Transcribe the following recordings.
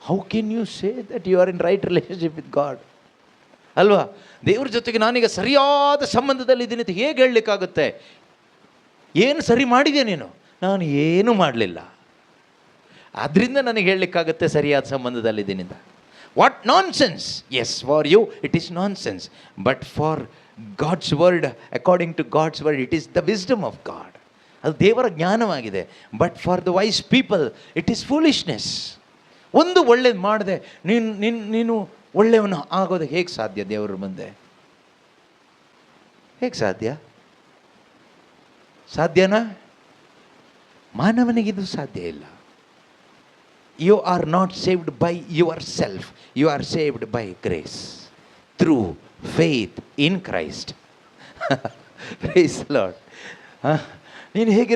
How can you say that you are in right relationship with God? ಅಲ್ವಾ? ದೇವ್ರ ಜೊತೆಗೆ ನಾನೀಗ ಸರಿಯಾದ ಸಂಬಂಧದಲ್ಲಿದ್ದೀನಿ ಅಂತ ಹೇಗೆ ಹೇಳಲಿಕ್ಕಾಗುತ್ತೆ? ಏನು ಸರಿ ಮಾಡಿದೆ ನೀನು? ನಾನು ಏನೂ ಮಾಡಲಿಲ್ಲ. ಅದರಿಂದ ನನಗೆ ಹೇಳಲಿಕ್ಕಾಗುತ್ತೆ ಸರಿಯಾದ ಸಂಬಂಧದಲ್ಲಿದ್ದೀನಿ ಅಂತ. What nonsense! Yes, for you it is nonsense, but for God's word, according to God's word, it is the wisdom of God. ಅದು ದೇವರ ಜ್ಞಾನವಾಗಿದೆ. But for the wise people it is foolishness. ಒಂದು ಒಳ್ಳೇದು ಮಾಡಿದೆ ನೀನು ಒಳ್ಳೆಯವನು ಆಗೋದು ಹೇಗೆ ಸಾಧ್ಯ? ದೇವರ ಮುಂದೆ ಹೇಗೆ ಸಾಧ್ಯ? ಸಾಧ್ಯನಾ? ಮಾನವನಿಗಿದು ಸಾಧ್ಯ ಇಲ್ಲ. You are not saved by yourself, you are saved by grace through faith in Christ. Praise Lord. ನೀನು ಹೇಗೆ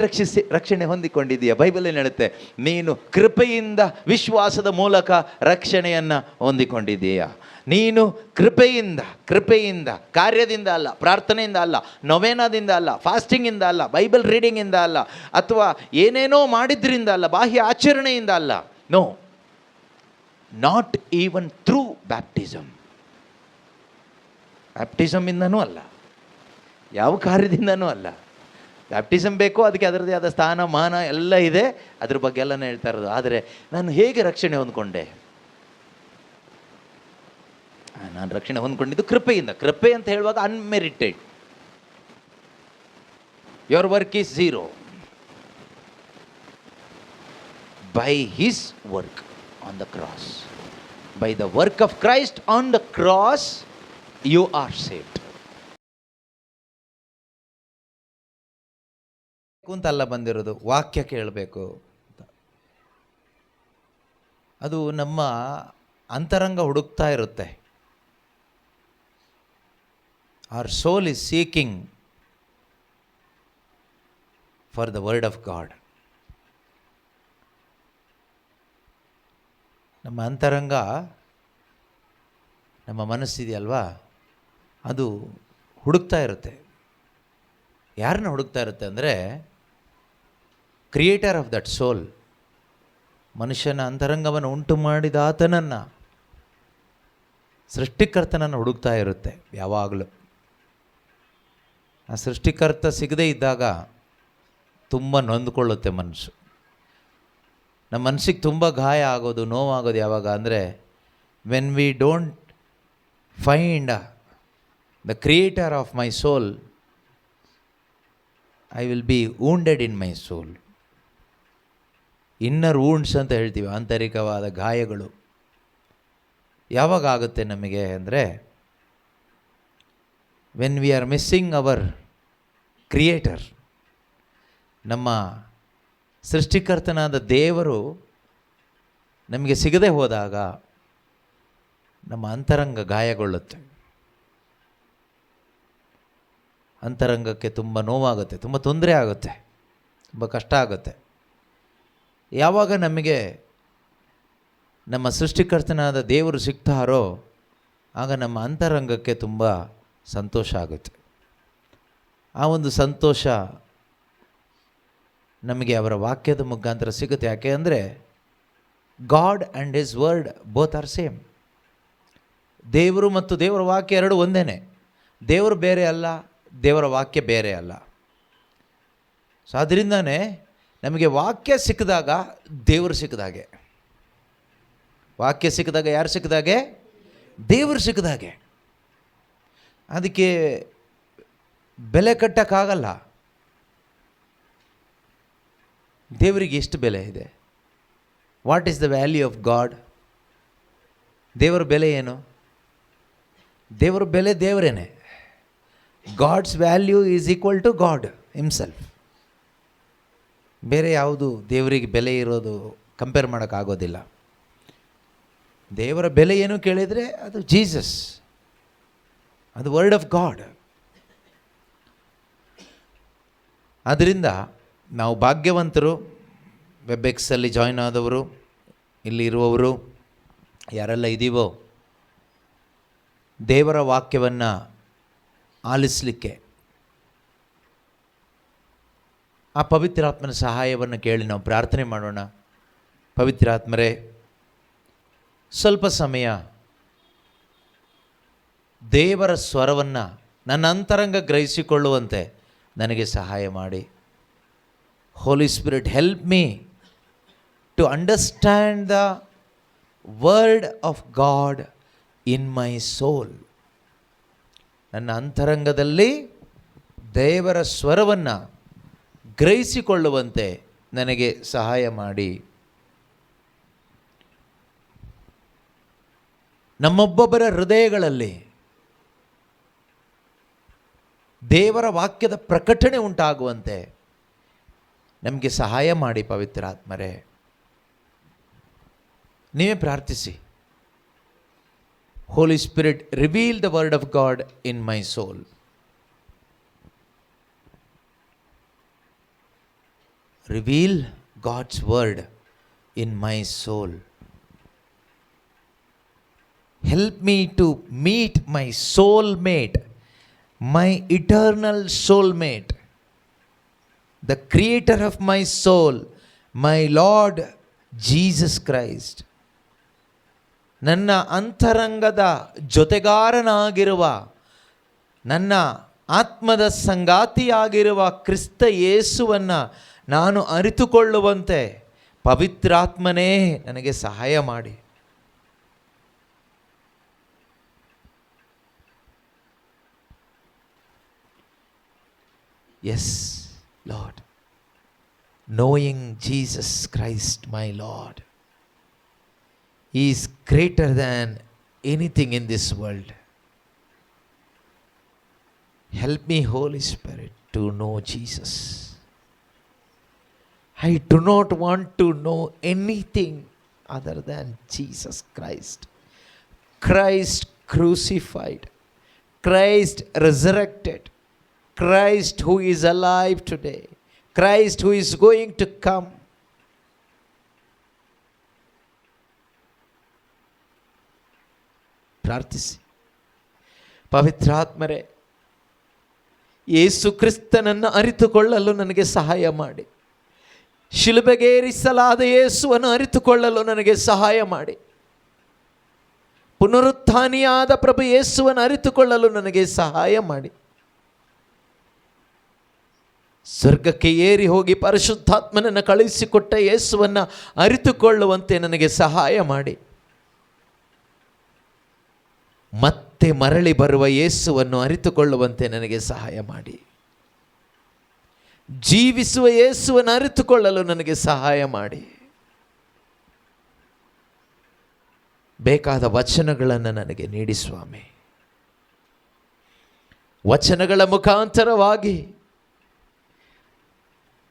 ರಕ್ಷಣೆ ಹೊಂದಿಕೊಂಡಿದ್ದೀಯಾ? ಬೈಬಲ್ ಏನು ಹೇಳುತ್ತೆ? ನೀನು ಕೃಪೆಯಿಂದ ವಿಶ್ವಾಸದ ಮೂಲಕ ರಕ್ಷಣೆಯನ್ನು ಹೊಂದಿಕೊಂಡಿದ್ದೀಯಾ. ನೀನು ಕೃಪೆಯಿಂದ, ಕಾರ್ಯದಿಂದ ಅಲ್ಲ, ಪ್ರಾರ್ಥನೆಯಿಂದ ಅಲ್ಲ, ನೊವೇನಾದಿಂದ ಅಲ್ಲ, ಫಾಸ್ಟಿಂಗಿಂದ ಅಲ್ಲ, ಬೈಬಲ್ ರೀಡಿಂಗಿಂದ ಅಲ್ಲ, ಅಥವಾ ಏನೇನೋ ಮಾಡಿದ್ರಿಂದ ಅಲ್ಲ, ಬಾಹ್ಯ ಆಚರಣೆಯಿಂದ ಅಲ್ಲ. ನೋ, ನಾಟ್ ಈವನ್ ಥ್ರೂ ಬ್ಯಾಪ್ಟಿಸಮಿಂದನೂ ಅಲ್ಲ, ಯಾವ ಕಾರ್ಯದಿಂದನೂ ಅಲ್ಲ. ಬ್ಯಾಪ್ಟಿಸಮ್ ಬೇಕು, ಅದಕ್ಕೆ ಅದರದೇ ಆದ ಸ್ಥಾನ ಮಾನ ಎಲ್ಲ ಇದೆ, ಅದ್ರ ಬಗ್ಗೆ ಎಲ್ಲನೇ ಹೇಳ್ತಾ ಇರೋದು. ಆದರೆ ನಾನು ಹೇಗೆ ರಕ್ಷಣೆ ಹೊಂದ್ಕೊಂಡೆ? ನಾನು ರಕ್ಷಣೆ ಹೊಂದ್ಕೊಂಡಿದ್ದು ಕೃಪೆಯಿಂದ. ಕೃಪೆ ಅಂತ ಹೇಳುವಾಗ unmerited. Your work is zero. By his work on the cross, by the work of Christ on the cross, you are saved. ಅಂತಲ್ಲ ಬಂದಿರೋದು, ವಾಕ್ಯ ಕೇಳಬೇಕು. ಅದು ನಮ್ಮ ಅಂತರಂಗ ಹುಡುಕ್ತಾ ಇರುತ್ತೆ. Our soul is seeking for the word of God. ನಮ್ಮ ಅಂತರಂಗ, ನಮ್ಮ ಮನಸ್ಸಿದೆಯಲ್ವಾ, ಅದು ಹುಡುಕ್ತಾ ಇರುತ್ತೆ. ಯಾರನ್ನ ಹುಡುಕ್ತಾ ಇರುತ್ತೆ ಅಂದರೆ, ಕ್ರಿಯೇಟರ್ ಆಫ್ ದಟ್ ಸೋಲ್, ಮನುಷ್ಯನ ಅಂತರಂಗವನ್ನು ಉಂಟು ಮಾಡಿದ ಆತನನ್ನು, ಸೃಷ್ಟಿಕರ್ತನನ್ನು ಹುಡುಕ್ತಾ ಇರುತ್ತೆ ಯಾವಾಗಲೂ. ಆ ಸೃಷ್ಟಿಕರ್ತ ಸಿಗದೇ ಇದ್ದಾಗ ತುಂಬ ನೊಂದ್ಕೊಳ್ಳುತ್ತೆ ಮನಸ್ಸು. ನಮ್ಮ ಮನಸ್ಸಿಗೆ ತುಂಬ ಗಾಯ ಆಗೋದು, ನೋವಾಗೋದು ಯಾವಾಗ ಅಂದರೆ, when we don't find the creator of my soul, I will be wounded in my soul. Inner wounds ಅಂತ ಹೇಳ್ತೀವಿ, ಆಂತರಿಕವಾದ ಗಾಯಗಳು ಯಾವಾಗ ಆಗುತ್ತೆ ನಮಗೆ ಅಂದರೆ, when we are missing our creator. ನಮ್ಮ ಸೃಷ್ಟಿಕರ್ತನಾದ ದೇವರು ನಮಗೆ ಸಿಗದೆ ಹೋದಾಗ ನಮ್ಮ ಅಂತರಂಗ ಗಾಯಗೊಳ್ಳುತ್ತೆ. ಅಂತರಂಗಕ್ಕೆ ತುಂಬ ನೋವಾಗುತ್ತೆ, ತುಂಬ ತೊಂದರೆ ಆಗುತ್ತೆ, ತುಂಬ ಕಷ್ಟ ಆಗುತ್ತೆ. ಯಾವಾಗ ನಮಗೆ ನಮ್ಮ ಸೃಷ್ಟಿಕರ್ತನಾದ ದೇವರು ಸಿಗ್ತಾರೋ ಆಗ ನಮ್ಮ ಅಂತರಂಗಕ್ಕೆ ತುಂಬ ಸಂತೋಷ ಆಗುತ್ತೆ. ಆ ಒಂದು ಸಂತೋಷ ನಮಗೆ ಅವರ ವಾಕ್ಯದ ಮುಖಾಂತರ ಸಿಗುತ್ತೆ. ಯಾಕೆ ಅಂದರೆ, god and his word both are same. ದೇವರು ಮತ್ತು ದೇವರ ವಾಕ್ಯ ಎರಡು ಒಂದೇ. ದೇವರು ಬೇರೆ ಅಲ್ಲ, ದೇವರ ವಾಕ್ಯ ಬೇರೆ ಅಲ್ಲ. ಸೊ ಅದರಿಂದನೇ ನಮಗೆ ವಾಕ್ಯ ಸಿಕ್ಕಿದಾಗ ದೇವರು ಸಿಕ್ಕಿದಾಗೆ. ವಾಕ್ಯ ಸಿಕ್ಕಿದಾಗ ಯಾರು ಸಿಕ್ಕಿದಾಗೆ? ದೇವರು ಸಿಕ್ಕಿದಾಗೆ. ಅದಕ್ಕೆ ಬೆಲೆ ಕಟ್ಟೋಕ್ಕಾಗಲ್ಲ. ದೇವರಿಗೆ ಎಷ್ಟು ಬೆಲೆ ಇದೆ? What is the value of God? ದೇವರ ಬೆಲೆ ಏನು? ದೇವರ ಬೆಲೆ ದೇವರೇನೆ. God's value is equal to God himself. ಬೇರೆ ಯಾವುದು ದೇವರಿಗೆ ಬೆಲೆ ಇರೋದು ಕಂಪೇರ್ ಮಾಡೋಕ್ಕಾಗೋದಿಲ್ಲ. ದೇವರ ಬೆಲೆ ಏನು ಕೇಳಿದರೆ ಅದು ಜೀಸಸ್, ಅದು ವರ್ಡ್ ಆಫ್ ಗಾಡ್. ಆದ್ದರಿಂದ ನಾವು ಭಾಗ್ಯವಂತರು. ವೆಬ್ಎಕ್ಸಲ್ಲಿ ಜಾಯ್ನ್ ಆದವರು, ಇಲ್ಲಿ ಇರುವವರು ಯಾರೆಲ್ಲ ಇದ್ದೀವೋ, ದೇವರ ವಾಕ್ಯವನ್ನು ಆಲಿಸಲಿಕ್ಕೆ ಆ ಪವಿತ್ರಾತ್ಮನ ಸಹಾಯವನ್ನು ಕೇಳಿ ನಾವು ಪ್ರಾರ್ಥನೆ ಮಾಡೋಣ. ಪವಿತ್ರಾತ್ಮರೇ, ಸ್ವಲ್ಪ ಸಮಯ ದೇವರ ಸ್ವರವನ್ನು ನನ್ನ ಅಂತರಂಗ ಗ್ರಹಿಸಿಕೊಳ್ಳುವಂತೆ ನನಗೆ ಸಹಾಯ ಮಾಡಿ. Holy spirit, help me to understand the word of God in my soul. ನನ್ನ ಅಂತರಂಗದಲ್ಲಿ ದೇವರ ಸ್ವರವನ್ನು ಗ್ರಹಿಸಿಕೊಳ್ಳುವಂತೆ ನನಗೆ ಸಹಾಯ ಮಾಡಿ. ನಮ್ಮೊಬ್ಬೊಬ್ಬರ ಹೃದಯಗಳಲ್ಲಿ ದೇವರ ವಾಕ್ಯದ ಪ್ರಕಟಣೆ ಉಂಟಾಗುವಂತೆ ನಮಗೆ ಸಹಾಯ ಮಾಡಿ ಪವಿತ್ರಾತ್ಮರೇ. ನೀವೇ ಪ್ರಾರ್ಥಿಸಿ. Holy spirit, reveal the word of God in my soul. Reveal God's word in my soul. Help me to meet my soulmate, my eternal soulmate, the creator of my soul, my Lord Jesus Christ. ನನ್ನ ಅಂತರಂಗದ ಜೊತೆಗಾರನಾಗಿರುವ, ನನ್ನ ಆತ್ಮದ ಸಂಗಾತಿಯಾಗಿರುವ ಕ್ರಿಸ್ತ ಯೇಸುವನ್ನು ನಾನು ಅರಿತುಕೊಳ್ಳುವಂತೆ ಪವಿತ್ರಾತ್ಮನೇ ನನಗೆ ಸಹಾಯ ಮಾಡಿ. Yes, Lord. Knowing Jesus Christ, my Lord, He is greater than anything in this world. Help me, Holy Spirit, to know Jesus. I do not want to know anything other than Jesus Christ. Christ crucified, Christ resurrected, Christ who is alive today, Christ who is going to come. ಪ್ರಾರ್ಥಿಸಿ. ಪವಿತ್ರಾತ್ಮರೇ, ಯೇಸು ಕ್ರಿಸ್ತನನ್ನು ಅರಿತುಕೊಳ್ಳಲು ನನಗೆ ಸಹಾಯ ಮಾಡಿ. ಶಿಲುಬೆಗೇರಿಸಲಾದ ಯೇಸುವನ್ನು ಅರಿತುಕೊಳ್ಳಲು ನನಗೆ ಸಹಾಯ ಮಾಡಿ. ಪುನರುತ್ಥಾನಿಯಾದ ಪ್ರಭು ಯೇಸುವನ್ನು ಅರಿತುಕೊಳ್ಳಲು ನನಗೆ ಸಹಾಯ ಮಾಡಿ. ಸ್ವರ್ಗಕ್ಕೆ ಏರಿ ಹೋಗಿ ಪರಿಶುದ್ಧಾತ್ಮನನ್ನು ಕಳುಹಿಸಿಕೊಟ್ಟ ಯೇಸುವನ್ನು ಅರಿತುಕೊಳ್ಳುವಂತೆ ನನಗೆ ಸಹಾಯ ಮಾಡಿ. ಮತ್ತೆ ಮರಳಿ ಬರುವ ಯೇಸುವನ್ನು ಅರಿತುಕೊಳ್ಳುವಂತೆ ನನಗೆ ಸಹಾಯ ಮಾಡಿ. ಜೀವಿಸುವ ಯೇಸುವನ್ನು ಅರಿತುಕೊಳ್ಳಲು ನನಗೆ ಸಹಾಯ ಮಾಡಿ. ಬೇಕಾದ ವಚನಗಳನ್ನು ನನಗೆ ನೀಡಿ ಸ್ವಾಮಿ. ವಚನಗಳ ಮುಖಾಂತರವಾಗಿ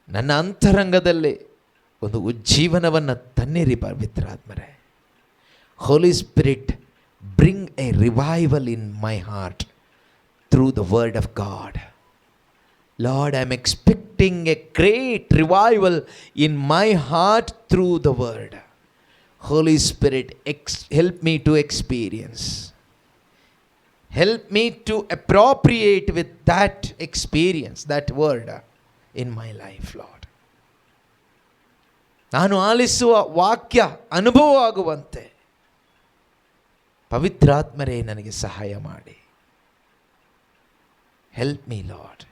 ನನ್ನ ಅಂತರಂಗದಲ್ಲಿ ಒಂದು ಉಜ್ಜೀವನವನ್ನು ತನ್ನಿರಿ ಪವಿತ್ರಾತ್ಮರೇ. ಹೋಲಿ spirit, bring a revival in my heart through the word of God. Lord, I am expecting a great revival in my heart through the word. Holy Spirit, help me to experience. Help me to appropriate with that experience, that word in my life, Lord. ನಾನು ಆಲಿಸುವ ವಾಕ್ಯ ಅನುಭವವಾಗುವಂತೆ ಪವಿತ್ರಾತ್ಮರೇ ನನಗೆ ಸಹಾಯ ಮಾಡಿ. Help me lord.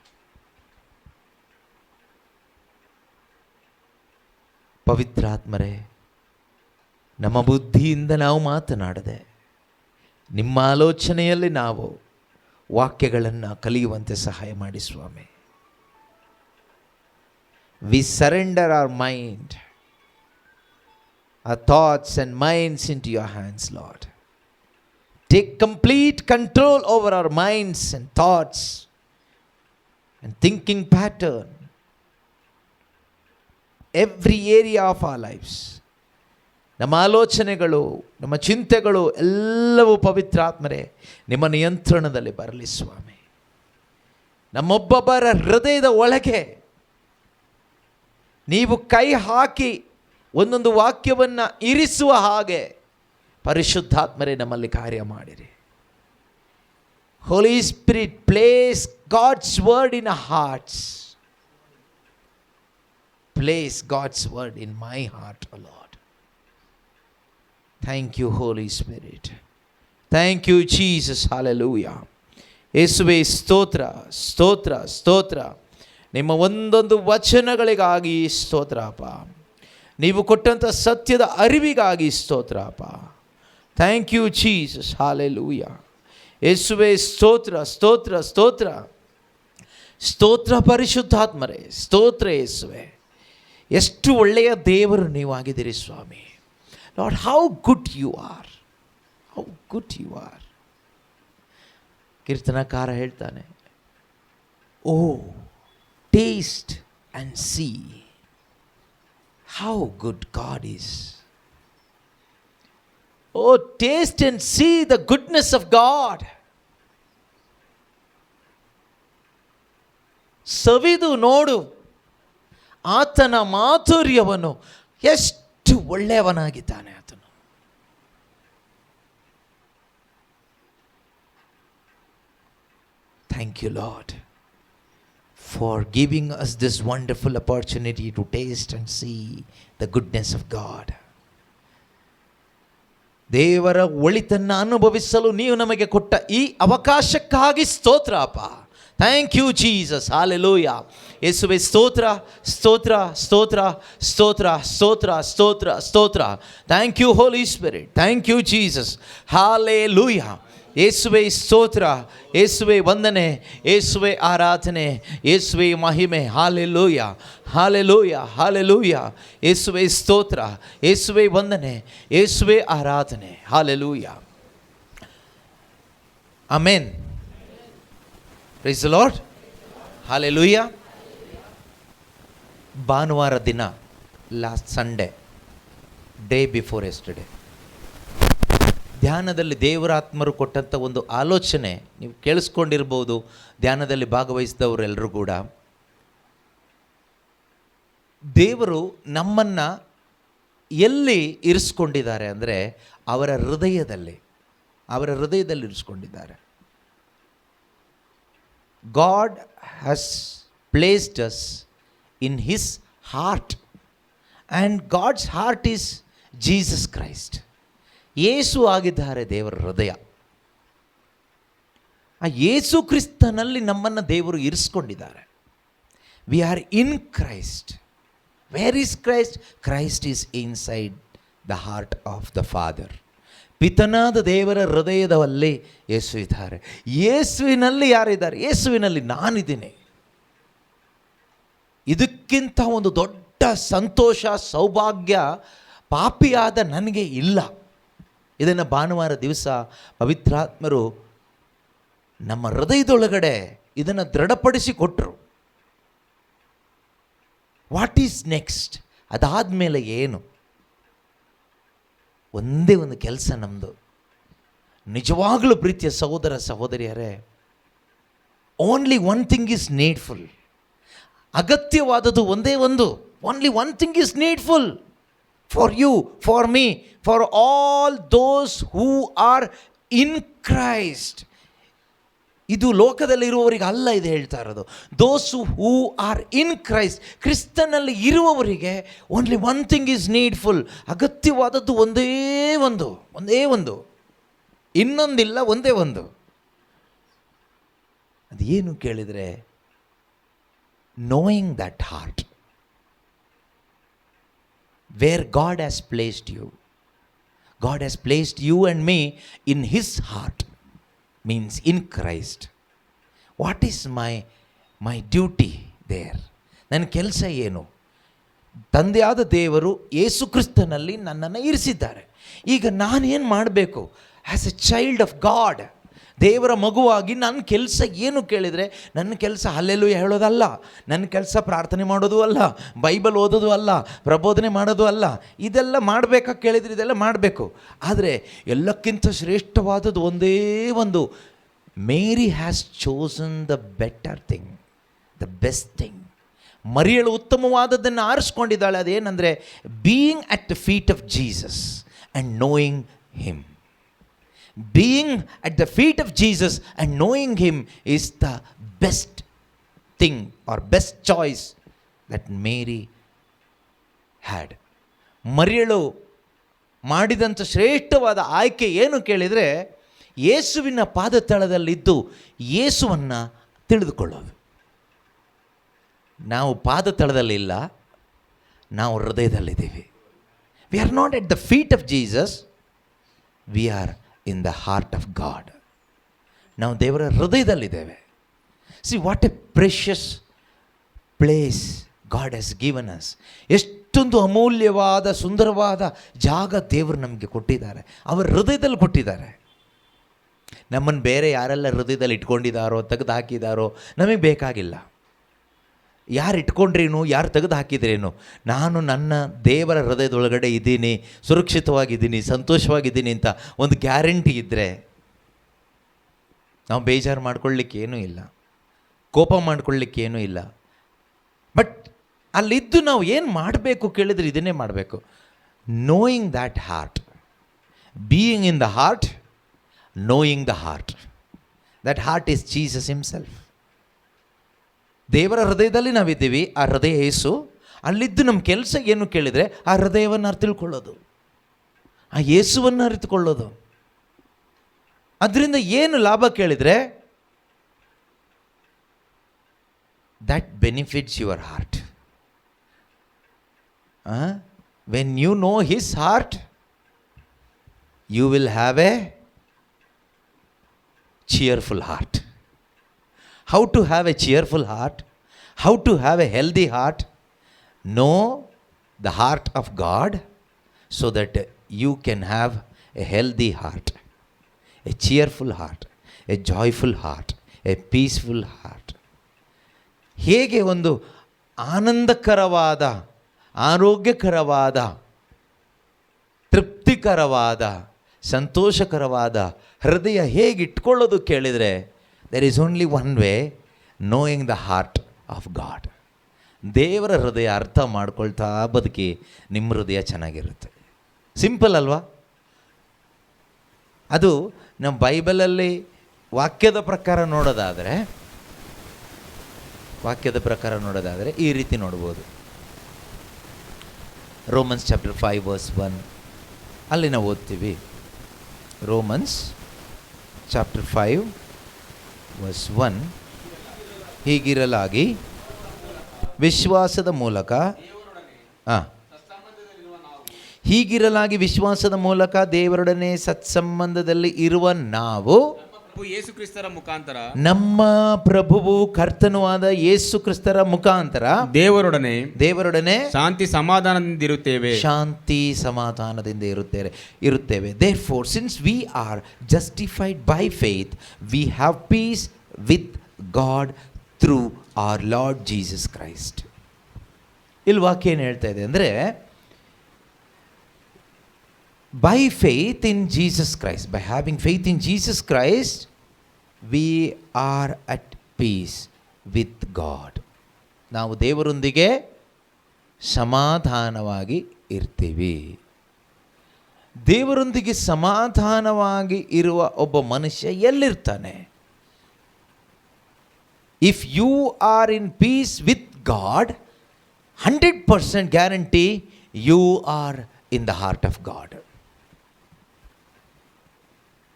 ಪವಿತ್ರಾತ್ಮರೇ, ನಮ್ಮ ಬುದ್ಧಿಯಿಂದ ನಾವು ಮಾತನಾಡದೆ ನಿಮ್ಮ ಆಲೋಚನೆಯಲ್ಲಿ ನಾವು ವಾಕ್ಯಗಳನ್ನು ಕಲಿಯುವಂತೆ ಸಹಾಯ ಮಾಡಿ ಸ್ವಾಮಿ. We surrender our mind, our thoughts and minds into your hands, Lord. Take complete control over our minds and thoughts and thinking pattern, every area of our lives. ನಮ್ಮ ಆಲೋಚನೆಗಳು, ನಮ್ಮ ಚಿಂತೆಗಳು ಎಲ್ಲವೂ ಪವಿತ್ರಾತ್ಮರೇ ನಿಮ್ಮ ನಿಯಂತ್ರಣದಲ್ಲಿ ಬರಲಿ ಸ್ವಾಮಿ. ನಮ್ಮೊಬ್ಬೊಬ್ಬರ ಹೃದಯದ ಒಳಗೆ ನೀವು ಕೈ ಹಾಕಿ ಒಂದೊಂದು ವಾಕ್ಯವನ್ನು ಇರಿಸುವ ಹಾಗೆ ಪರಿಶುದ್ಧಾತ್ಮರೇ ನಮ್ಮಲ್ಲಿ ಕಾರ್ಯ ಮಾಡಿರಿ. Holy spirit, place God's word in our hearts. Place God's word in my heart, O Lord. Thank you Holy Spirit. Thank you Jesus. Hallelujah. ಯೇಸುವೇ ಸ್ತೋತ್ರ, ಸ್ತೋತ್ರ, ಸ್ತೋತ್ರ. ನಿಮ್ಮ ಒಂದೊಂದು ವಚನಗಳಿಗಾಗಿ ಸ್ತೋತ್ರ ಅಪ್ಪ. ನೀವು ಕೊಟ್ಟಂಥ ಸತ್ಯದ ಅರಿವಿಗಾಗಿ ಸ್ತೋತ್ರ ಅಪ್ಪ. Thank you Jesus. ಹಾಲೆಲೂಯಾ. ಯೇಸುವೇ ಸ್ತೋತ್ರ, ಸ್ತೋತ್ರ, ಸ್ತೋತ್ರ, ಸ್ತೋತ್ರ ಪರಿಶುದ್ಧಾತ್ಮರೇ. ಸ್ತೋತ್ರ ಯೇಸುವೆ. ಎಷ್ಟು ಒಳ್ಳೆಯ ದೇವರು ನೀವಾಗಿದ್ದೀರಿ ಸ್ವಾಮಿ. Lord, how good you are, how good you are. ಕೀರ್ತನಕಾರ ಹೇಳ್ತಾನೆ, O taste and see how good God is. O taste and see the goodness of God. ಸವಿದು ನೋಡು ಆತನ ಮಾಧುರ್ಯವನ್ನು. ಎಷ್ಟು ಒಳ್ಳೆಯವನಾಗಿದ್ದಾನೆ ಆತನು. Thank you, Lord, for giving us this wonderful opportunity to taste and see the goodness of God. ದೇವರ ಒಳಿತನ್ನು ಅನುಭವಿಸಲು ನೀವು ನಮಗೆ ಕೊಟ್ಟ ಈ ಅವಕಾಶಕ್ಕಾಗಿ ಸ್ತೋತ್ರ ಅಪ್ಪ. Thank you Jesus. ಹಾಲೆಲೂಯಾ. ಯೇಸುವೆ ಸ್ತೋತ್ರ, ಸ್ತೋತ್ರ, ಸ್ತೋತ್ರ, ಸ್ತೋತ್ರ, ಸ್ತೋತ್ರ, ಸ್ತೋತ್ರ, ಸ್ತೋತ್ರ. Thank you Holy Spirit. Thank you Jesus. Hallelujah. ಯೇಸುವೆ ಸ್ತೋತ್ರ, ಯೇಸುವೆ ವಂದನೆ, ಯೇಸುವೆ ಆರಾಧನೆ, ಯೇಸುವೆ ಮಹಿಮೆ. Hallelujah, hallelujah, hallelujah. ಯೇಸುವೆ ಸ್ತೋತ್ರ, ಯೇಸುವೆ ವಂದನೆ, ಯೇಸುವೆ ಆರಾಧನೆ. Hallelujah. Amen. Praise the Lord. Hallelujah. ಭಾನುವಾರ ದಿನ, last Sunday, day before yesterday, ಧ್ಯಾನದಲ್ಲಿ ದೇವರಾತ್ಮರು ಕೊಟ್ಟಂಥ ಒಂದು ಆಲೋಚನೆ ನೀವು ಕೇಳಿಸ್ಕೊಂಡಿರ್ಬೋದು. ಧ್ಯಾನದಲ್ಲಿ ಭಾಗವಹಿಸಿದವರೆಲ್ಲರೂ ಕೂಡ, ದೇವರು ನಮ್ಮನ್ನು ಎಲ್ಲಿ ಇರಿಸ್ಕೊಂಡಿದ್ದಾರೆ ಅಂದರೆ ಅವರ ಹೃದಯದಲ್ಲಿ, ಅವರ ಹೃದಯದಲ್ಲಿ ಇರಿಸ್ಕೊಂಡಿದ್ದಾರೆ. God has placed us in His heart, and God's heart is Jesus Christ. ಯೇಸು ಆಗಿದ್ದಾರೆ ದೇವರ ಹೃದಯ. ಆ ಯೇಸು ಕ್ರಿಸ್ತನಲ್ಲಿ ನಮ್ಮನ್ನು ದೇವರು ಇರಿಸ್ಕೊಂಡಿದ್ದಾರೆ. We are in Christ. Where is Christ? Christ is inside the heart of the father. ಪಿತನಾದ ದೇವರ ಹೃದಯದಲ್ಲಿ ಯೇಸು ಇದ್ದಾರೆ. ಯೇಸುವಿನಲ್ಲಿ ಯಾರಿದ್ದಾರೆ? ಯೇಸುವಿನಲ್ಲಿ ನಾನಿದ್ದೀನಿ. ಇದಕ್ಕಿಂತ ಒಂದು ದೊಡ್ಡ ಸಂತೋಷ, ಸೌಭಾಗ್ಯ ಪಾಪಿಯಾದ ನನಗೆ ಇಲ್ಲ. ಇದನ್ನು ಭಾನುವಾರ ದಿವಸ ಪವಿತ್ರಾತ್ಮರು ನಮ್ಮ ಹೃದಯದೊಳಗಡೆ ಇದನ್ನು ದೃಢಪಡಿಸಿಕೊಟ್ರು. What is next? ಅದಾದಮೇಲೆ ಏನು? ಒಂದೇ ಒಂದು ಕೆಲಸ ನಮ್ಮದು. ನಿಜವಾಗಲೂ ಪ್ರೀತಿಯ ಸಹೋದರ ಸಹೋದರಿಯರೇ, only one thing is needful. ಅಗತ್ಯವಾದದ್ದು ಒಂದೇ ಒಂದು. Only one thing is needful for you, for me, for all those who are in Christ. ಇದು ಲೋಕದಲ್ಲಿರುವವರಿಗೆ ಅಲ್ಲ, ಇದು ಹೇಳ್ತಾ ಇರೋದು. ದೋಸ್ ಹೂ ಆರ್ ಇನ್ ಕ್ರೈಸ್ಟ್, ಕ್ರಿಸ್ತನಲ್ಲಿ ಇರುವವರಿಗೆ only one thing is needful. ಅಗತ್ಯವಾದದ್ದು ಒಂದೇ ಒಂದು, ಒಂದೇ ಒಂದು, ಇನ್ನೊಂದಿಲ್ಲ, ಒಂದೇ ಒಂದು. ಅದೇನು ಕೇಳಿದರೆ, knowing that heart where God has placed you. God has placed you and me in His heart, means in Christ. What is my duty there? ನನ್ನ ಕೆಲಸ ಏನು? ತಂದೆಯಾದ ದೇವರು ಯೇಸು ಕ್ರಿಸ್ತನಲ್ಲಿ ನನ್ನನ್ನು ಇರಿಸಿದ್ದಾರೆ. ಈಗ ನಾನೇನು ಮಾಡಬೇಕು? As A child of God, ದೇವರ ಮಗುವಾಗಿ ನನ್ನ ಕೆಲಸ ಏನು ಕೇಳಿದರೆ, ನನ್ನ ಕೆಲಸ ಹಲ್ಲೆಲೂಯಾ ಹೇಳೋದಲ್ಲ, ನನ್ನ ಕೆಲಸ ಪ್ರಾರ್ಥನೆ ಮಾಡೋದು ಅಲ್ಲ, ಬೈಬಲ್ ಓದೋದು ಅಲ್ಲ, ಪ್ರಬೋಧನೆ ಮಾಡೋದು ಅಲ್ಲ. ಇದೆಲ್ಲ ಮಾಡಬೇಕಾ ಕೇಳಿದರೆ ಇದೆಲ್ಲ ಮಾಡಬೇಕು. ಆದರೆ ಎಲ್ಲಕ್ಕಿಂತ ಶ್ರೇಷ್ಠವಾದದ್ದು ಒಂದೇ ಒಂದು. Mary has chosen the better thing, the best thing. ಮರಿಯಳು ಉತ್ತಮವಾದದ್ದನ್ನು ಆರಿಸ್ಕೊಂಡಿದ್ದಾಳೆ. ಅದೇನೆಂದರೆ, being at the feet of Jesus and knowing him. Being at the feet of Jesus and knowing Him is the best thing or best choice that Mary had. ಮರಿಯಳು ಮಾಡಿದಂಥ ಶ್ರೇಷ್ಠವಾದ ಆಯ್ಕೆ ಏನು ಕೇಳಿದರೆ, ಯೇಸುವಿನ ಪಾದತಳದಲ್ಲಿದ್ದು ಯೇಸುವನ್ನು ತಿಳಿದುಕೊಳ್ಳೋದು. ನಾವು ಪಾದತಳದಲ್ಲಿಲ್ಲ, ನಾವು ಹೃದಯದಲ್ಲಿದ್ದೀವಿ. We are not at the feet of Jesus, we are in the heart of God. ನಾವು ದೇವರ ಹೃದಯದಲ್ಲಿದ್ದೇವೆ. See what a precious place God has given us. ಎಷ್ಟೊಂದು ಅಮೂಲ್ಯವಾದ ಸುಂದರವಾದ ಜಾಗ ದೇವರು ನಮಗೆ ಕೊಟ್ಟಿದ್ದಾರೆ, ಅವರ ಹೃದಯದಲ್ಲಿ ಕೊಟ್ಟಿದ್ದಾರೆ. ನಮ್ಮನ್ನು ಬೇರೆ ಯಾರೆಲ್ಲ ಹೃದಯದಲ್ಲಿ ಇಟ್ಕೊಂಡಿದ್ದಾರೋ ತೆಗೆದು ಹಾಕಿದ್ದಾರೋ ನಮಗೆ ಬೇಕಾಗಿಲ್ಲ. ಯಾರು ಇಟ್ಕೊಂಡ್ರೇನು, ಯಾರು ತೆಗೆದು ಹಾಕಿದ್ರೇನು, ನಾನು ನನ್ನ ದೇವರ ಹೃದಯದೊಳಗಡೆ ಇದ್ದೀನಿ, ಸುರಕ್ಷಿತವಾಗಿದ್ದೀನಿ, ಸಂತೋಷವಾಗಿದ್ದೀನಿ ಅಂತ ಒಂದು ಗ್ಯಾರಂಟಿ ಇದ್ದರೆ ನಾವು ಬೇಜಾರು ಮಾಡ್ಕೊಳ್ಳಿಕ್ಕೇನೂ ಇಲ್ಲ, ಕೋಪ ಮಾಡ್ಕೊಳ್ಳಿಕ್ಕೇನೂ ಇಲ್ಲ. ಬಟ್ ಅಲ್ಲಿದ್ದು ನಾವು ಏನು ಮಾಡಬೇಕು ಕೇಳಿದರೆ ಇದನ್ನೇ ಮಾಡಬೇಕು. Knowing that heart, being in the heart, knowing the heart. That heart is Jesus himself. ದೇವರ ಹೃದಯದಲ್ಲಿ ನಾವಿದ್ದೀವಿ, ಆ ಹೃದಯ ಯೇಸು. ಅಲ್ಲಿದ್ದು ನಮ್ಮ ಕೆಲಸ ಏನು ಕೇಳಿದರೆ ಆ ಹೃದಯವನ್ನು ಅರಿತುಕೊಳ್ಳೋದು, ಆ ಯೇಸುವನ್ನು ಅರಿತುಕೊಳ್ಳೋದು. ಅದರಿಂದ ಏನು ಲಾಭ ಕೇಳಿದರೆ, that benefits your heart. When you know his heart, you will have a cheerful heart. How to have a cheerful heart? How to have a healthy heart? Know the heart of God so that you can have a healthy heart, a cheerful heart, a joyful heart, a peaceful heart. ಹೇಗೆ ಒಂದು ಆನಂದಕರವಾದ, ಆರೋಗ್ಯಕರವಾದ, ತೃಪ್ತಿಕರವಾದ, ಸಂತೋಷಕರವಾದ ಹೃದಯ ಹೇಗೆ ಇಟ್ಕೊಳ್ಳೋದು ಕೇಳಿದರೆ, there is only one way, knowing the heart of God. ದೇವರ ಹೃದಯ ಅರ್ಥ ಮಾಡ್ಕೊಳ್ತಾ ಬದುಕಿ ನಿಮ್ಮ ಹೃದಯ ಚೆನ್ನಾಗಿರುತ್ತೆ. ಸಿಂಪಲ್ ಅಲ್ವಾ? ಅದು ನಮ್ಮ ಬೈಬಲಲ್ಲಿ ವಾಕ್ಯದ ಪ್ರಕಾರ ನೋಡೋದಾದರೆ ಈ ರೀತಿ ನೋಡ್ಬೋದು. ರೋಮನ್ಸ್ ಚಾಪ್ಟರ್ 5 ವರ್ಸ್ 1 ಅಲ್ಲಿ ನಾವು ಓದ್ತೀವಿ. ರೋಮನ್ಸ್ ಚಾಪ್ಟರ್ 5 ವರ್ಸ್ 1, ಹೀಗಿರಲಾಗಿ ವಿಶ್ವಾಸದ ಮೂಲಕ ದೇವರೊಡನೆ ಸತ್ಸಂಬಂಧದಲ್ಲಿ ಇರುವ ನಾವು ಯೇಸು ಕ್ರಿಸ್ತರ ಮುಖಾಂತರ, ನಮ್ಮ ಪ್ರಭುವು ಕರ್ತನೂ ಆದ ಯೇಸು ಕ್ರಿಸ್ತರ ಮುಖಾಂತರ ದೇವರೊಡನೆ ಶಾಂತಿ ಸಮಾಧಾನದಿಂದ ಇರುತ್ತೇವೆ. Therefore, since we are justified by faith, we have peace with God through our Lord Jesus Christ. ಇಲ್ಲಿ ವಾಕ್ಯ ಏನು ಹೇಳ್ತಾ ಇದೆ ಅಂದರೆ, by faith in Jesus Christ, by having faith in Jesus Christ, we are at peace with God. ನಾವು ದೇವರೊಂದಿಗೆ ಸಮಾಧಾನವಾಗಿ ಇರ್ತೀವಿ. ದೇವರೊಂದಿಗೆ ಸಮಾಧಾನವಾಗಿ ಇರುವ ಒಬ್ಬ ಮನುಷ್ಯ ಎಲ್ಲಿರ್ತಾನೆ? If you are in peace with God, 100% guarantee you are in the heart of God.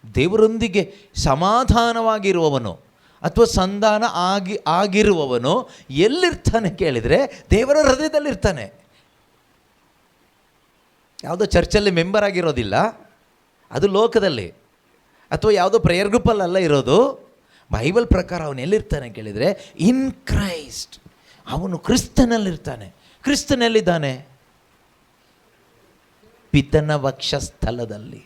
ದೇವರೊಂದಿಗೆ ಸಮಾಧಾನವಾಗಿರುವವನು ಅಥವಾ ಸಂಧಾನ ಆಗಿರುವವನು ಎಲ್ಲಿರ್ತಾನೆ ಕೇಳಿದರೆ ದೇವರ ಹೃದಯದಲ್ಲಿರ್ತಾನೆ. ಯಾವುದೋ ಚರ್ಚಲ್ಲಿ ಮೆಂಬರ್ ಆಗಿರೋದಿಲ್ಲ, ಅದು ಲೋಕದಲ್ಲಿ, ಅಥವಾ ಯಾವುದೋ ಪ್ರೇಯರ್ ಗ್ರೂಪಲ್ಲ ಇರೋದು. ಬೈಬಲ್ ಪ್ರಕಾರ ಅವನು ಎಲ್ಲಿರ್ತಾನೆ ಕೇಳಿದರೆ ಇನ್ ಕ್ರೈಸ್ಟ್. ಅವನು ಕ್ರಿಸ್ತನಲ್ಲಿರ್ತಾನೆ. ಕ್ರಿಸ್ತನಲ್ಲಿದ್ದಾನೆ? ಪಿತನ ವಕ್ಷಸ್ಥಲದಲ್ಲಿ,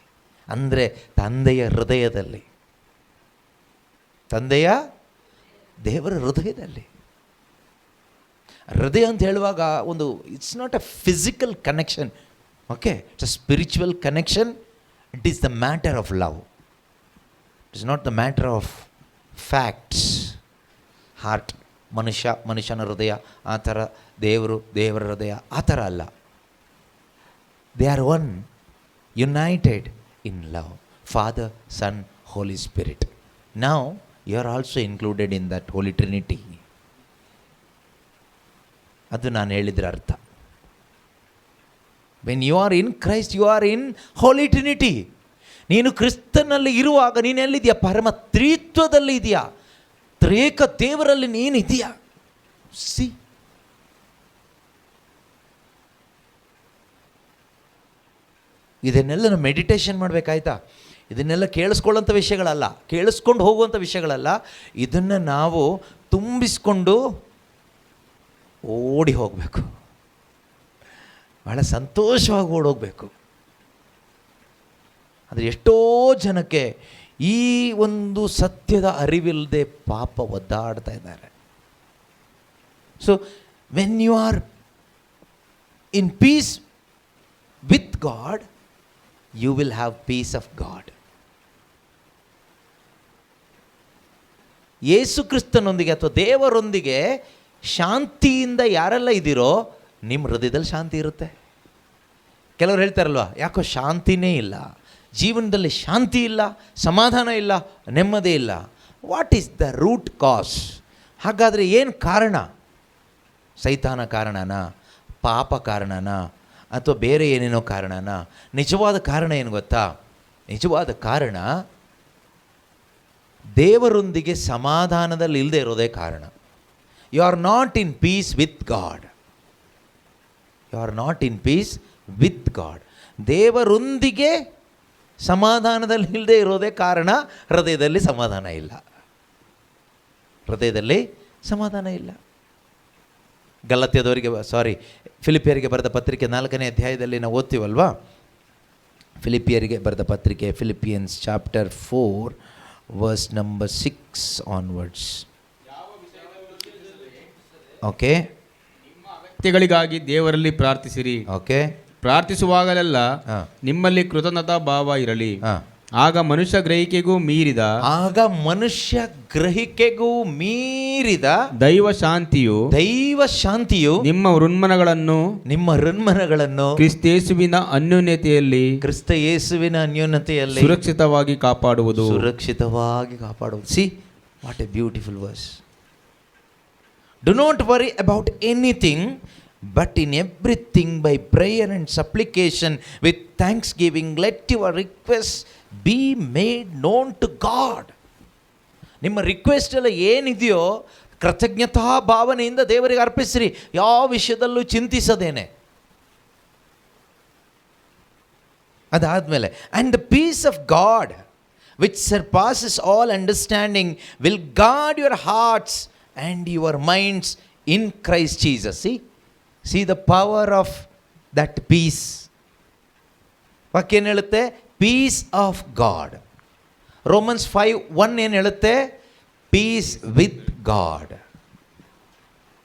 ಅಂದರೆ ತಂದೆಯ ಹೃದಯದಲ್ಲಿ. ದೇವರ ಹೃದಯದಲ್ಲಿ. ಹೃದಯ ಅಂತ ಹೇಳುವಾಗ ಒಂದು it's not a physical connection, okay, it's a spiritual connection. It is the matter of love, it is not the matter of facts. Heart, ಮನುಷ್ಯನ ಹೃದಯ ಆ ಥರ, ದೇವರ ಹೃದಯ ಆ ಥರ ಅಲ್ಲ. They are one, United in love, Father, Son, Holy Spirit. Now you are also included in that Holy Trinity. ಅದು ನಾನು ಹೇಳಿದ್ರ ಅರ್ಥ. When you are in Christ you are in Holy Trinity. ನೀನು ಕ್ರಿಸ್ತನಲ್ಲಿ ಇರುವಾಗ ನೀನು ಎಲ್ಲಿದೆಯಾ? ಪರಮ ತ್ರಿತ್ವದಲ್ಲಿ ಇದೆಯಾ, ತ್ರೇಕ ದೇವರಲ್ಲಿ ನೀನಿದೆಯಾ. ಸಿ, ಇದನ್ನೆಲ್ಲ ನಾವು ಮೆಡಿಟೇಷನ್ ಮಾಡಬೇಕಾಯ್ತಾ? ಇದನ್ನೆಲ್ಲ ಕೇಳಿಸ್ಕೊಳ್ಳೋಂಥ ವಿಷಯಗಳಲ್ಲ, ಕೇಳಿಸ್ಕೊಂಡು ಹೋಗುವಂಥ ವಿಷಯಗಳಲ್ಲ. ಇದನ್ನು ನಾವು ತುಂಬಿಸ್ಕೊಂಡು ಓಡಿ ಹೋಗಬೇಕು, ಭಾಳ ಸಂತೋಷವಾಗಿ ಓಡೋಗಬೇಕು. ಆದರೆ ಎಷ್ಟೋ ಜನಕ್ಕೆ ಈ ಒಂದು ಸತ್ಯದ ಅರಿವಿಲ್ಲದೆ ಪಾಪ ಒದ್ದಾಡ್ತಾ ಇದ್ದಾರೆ. So when you are in peace with God, you will have peace of God. ಯೇಸು ಕ್ರಿಸ್ತನೊಂದಿಗೆ ಅಥವಾ ದೇವರೊಂದಿಗೆ ಶಾಂತಿಯಿಂದ ಯಾರೆಲ್ಲ ಇದ್ದೀರೋ ನಿಮ್ಮ ಹೃದಯದಲ್ಲಿ ಶಾಂತಿ ಇರುತ್ತೆ. ಕೆಲವರು ಹೇಳ್ತಾರಲ್ವ, ಯಾಕೋ ಶಾಂತಿನೇ ಇಲ್ಲ, ಜೀವನದಲ್ಲಿ ಶಾಂತಿ ಇಲ್ಲ, ಸಮಾಧಾನ ಇಲ್ಲ, ನೆಮ್ಮದಿ ಇಲ್ಲ. What is the root cause? ಹಾಗಾದರೆ ಏನು ಕಾರಣ? ಸೈತಾನ ಕಾರಣನಾ, ಪಾಪ ಕಾರಣನಾ, ಅಥವಾ ಬೇರೆ ಏನೇನೋ ಕಾರಣನಾ? ನಿಜವಾದ ಕಾರಣ ಏನು ಗೊತ್ತಾ? ನಿಜವಾದ ಕಾರಣ ದೇವರೊಂದಿಗೆ ಸಮಾಧಾನದಲ್ಲಿ ಇಲ್ಲದೆ ಇರೋದೇ ಕಾರಣ. You are not in peace with God. You are not in peace with God. ದೇವರೊಂದಿಗೆ ಸಮಾಧಾನದಲ್ಲಿ ಇಲ್ಲದೆ ಇರೋದೇ ಕಾರಣ. ಹೃದಯದಲ್ಲಿ ಸಮಾಧಾನ ಇಲ್ಲ, ಹೃದಯದಲ್ಲಿ ಸಮಾಧಾನ ಇಲ್ಲ. ಫಿಲಿಪಿಯರಿಗೆ ಬರೆದ ಪತ್ರಿಕೆ 4ನೇ ಅಧ್ಯಾಯದಲ್ಲಿ ನಾವು ಓದ್ತೀವಲ್ವಾ? ಫಿಲಿಪಿಯರಿಗೆ ಬರೆದ ಪತ್ರಿಕೆ, Philippians chapter 4 verse number 6 onwards. Okay, ಅಗತ್ಯಗಳಿಗಾಗಿ ದೇವರಲ್ಲಿ ಪ್ರಾರ್ಥಿಸಿರಿ. ಓಕೆ, ಪ್ರಾರ್ಥಿಸುವಾಗಲೆಲ್ಲ ನಿಮ್ಮಲ್ಲಿ ಕೃತಜ್ಞತಾ ಭಾವ ಇರಲಿ. ಆಗ ಮನುಷ್ಯ ಗ್ರಹಿಕೆಗೂ ಮೀರಿದ ದೈವ ಶಾಂತಿಯು ನಿಮ್ಮ ಹೃನ್ಮನಗಳನ್ನು ಕ್ರಿಸ್ತ ಯೇಸುವಿನ ಅನ್ಯೋನ್ಯತೆಯಲ್ಲಿ ಸುರಕ್ಷಿತವಾಗಿ ಕಾಪಾಡುವುದು. See, what a beautiful verse. Do not worry about anything, but in everything by prayer and supplication with thanksgiving let your requests be made known to God. ನಿಮ್ಮ ರಿಕ್ವೆಸ್ಟ್ ಎಲ್ಲ ಏನಿದೆಯೋ ಕೃತಜ್ಞತಾ ಭಾವನೆಯಿಂದ ದೇವರಿಗೆ ಅರ್ಪಿಸಿರಿ, ಯಾವ ವಿಷಯದಲ್ಲೂ ಚಿಂತಿಸದೇನೆ. ಅದಾದಮೇಲೆ and the peace of God which surpasses all understanding will guard your hearts and your minds in Christ Jesus. See the power of that peace. ವಾಕ್ಯ ಏನು ಹೇಳುತ್ತೆ? Piece of god. ರೋಮನ್ಸ್ 5:1 ಏನು ಹೇಳುತ್ತೆ? Peace with God.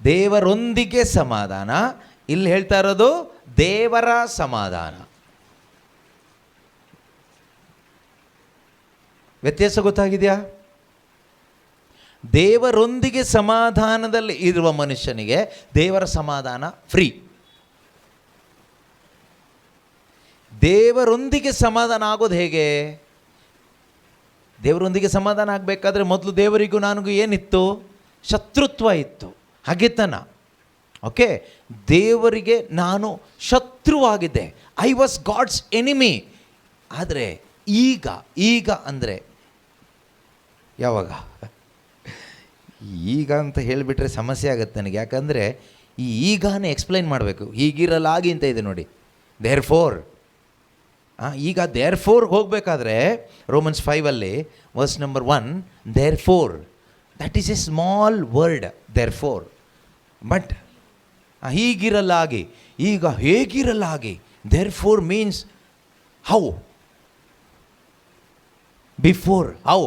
ದೇವರೊಂದಿಗೆ ಸಮಾಧಾನ. ಇಲ್ಲಿ ಹೇಳ್ತಾ ಇರೋದು ದೇವರ ಸಮಾಧಾನ. ವ್ಯತ್ಯಾಸ ಗೊತ್ತಾಗಿದೆಯಾ? ದೇವರೊಂದಿಗೆ ಸಮಾಧಾನದಲ್ಲಿ ಇರುವ ಮನುಷ್ಯನಿಗೆ ದೇವರ ಸಮಾಧಾನ ಫ್ರೀ. ದೇವರೊಂದಿಗೆ ಸಮಾಧಾನ ಆಗೋದು ಹೇಗೆ? ದೇವರೊಂದಿಗೆ ಸಮಾಧಾನ ಆಗಬೇಕಾದ್ರೆ ಮೊದಲು ದೇವರಿಗೂ ನನಗೂ ಏನಿತ್ತು? ಶತ್ರುತ್ವ ಇತ್ತು, ಹಗೆತನ. ಓಕೆ, ದೇವರಿಗೆ ನಾನು ಶತ್ರುವಾಗಿದ್ದೆ. I was God's enemy. ಆದರೆ ಈಗ ಅಂದರೆ ಯಾವಾಗ? ಈಗ ಅಂತ ಹೇಳಿಬಿಟ್ರೆ ಸಮಸ್ಯೆ ಆಗುತ್ತೆ ನನಗೆ. ಯಾಕಂದರೆ ಈಗನೇ ಎಕ್ಸ್ಪ್ಲೈನ್ ಮಾಡಬೇಕು. ಹೀಗಿರಲಾಗಿ ಅಂತ ಇದೆ ನೋಡಿ, ದೇರ್ ಫೋರ್. ಈಗ ದೇರ್ ಫೋರ್ ಹೋಗಬೇಕಾದ್ರೆ Romans 5 verse number 1, therefore, that is a small word, therefore. But ಹೀಗಿರಲಾಗಿ, ಈಗ ಹೇಗಿರಲಾಗಿ. Therefore means how, before how.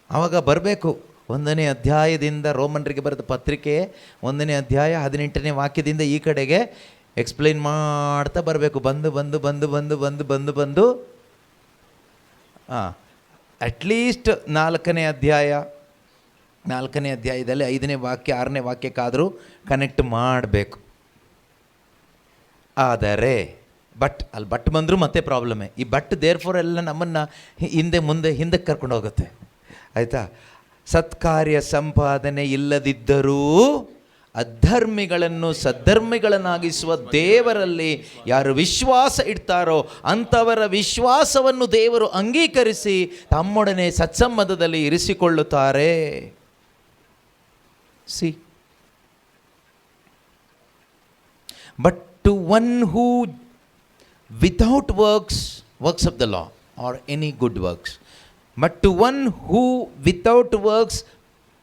ಆವಾಗ ಬರಬೇಕು 1ನೇ ಅಧ್ಯಾಯದಿಂದ, ರೋಮನ್ರಿಗೆ ಬರೆದ ಪತ್ರಿಕೆ 1ನೇ ಅಧ್ಯಾಯ 18ನೇ ವಾಕ್ಯದಿಂದ ಈ ಕಡೆಗೆ ಎಕ್ಸ್ಪ್ಲೈನ್ ಮಾಡ್ತಾ ಬರಬೇಕು. ಬಂದು ಅಟ್ಲೀಸ್ಟ್ 4ನೇ ಅಧ್ಯಾಯದಲ್ಲಿ 5ನೇ ವಾಕ್ಯ 6ನೇ ವಾಕ್ಯಕ್ಕಾದರೂ ಕನೆಕ್ಟ್ ಮಾಡಬೇಕು. ಆದರೆ ಅಲ್ಲಿ ಬಟ್ ಬಂದರೂ ಮತ್ತೆ ಪ್ರಾಬ್ಲಮ್ಮೇ. ಈ ಬಟ್ ದೇರ್ ಫೋರ್ ಎಲ್ಲ ನಮ್ಮನ್ನು ಹಿಂದಕ್ಕೆ ಕರ್ಕೊಂಡು ಹೋಗುತ್ತೆ. ಆಯಿತಾ? ಸತ್ಕಾರ್ಯ ಸಂಪಾದನೆ ಇಲ್ಲದಿದ್ದರೂ ಅಧರ್ಮಿಗಳನ್ನು ಸದ್ಧರ್ಮಿಗಳನ್ನಾಗಿಸುವ ದೇವರಲ್ಲಿ ಯಾರು ವಿಶ್ವಾಸ ಇಡ್ತಾರೋ ಅಂಥವರ ವಿಶ್ವಾಸವನ್ನು ದೇವರು ಅಂಗೀಕರಿಸಿ ತಮ್ಮೊಡನೆ ಸತ್ಸಂಬಂಧದಲ್ಲಿ ಇರಿಸಿಕೊಳ್ಳುತ್ತಾರೆ. See, but to one who without works of the law or any good works, but to one who without works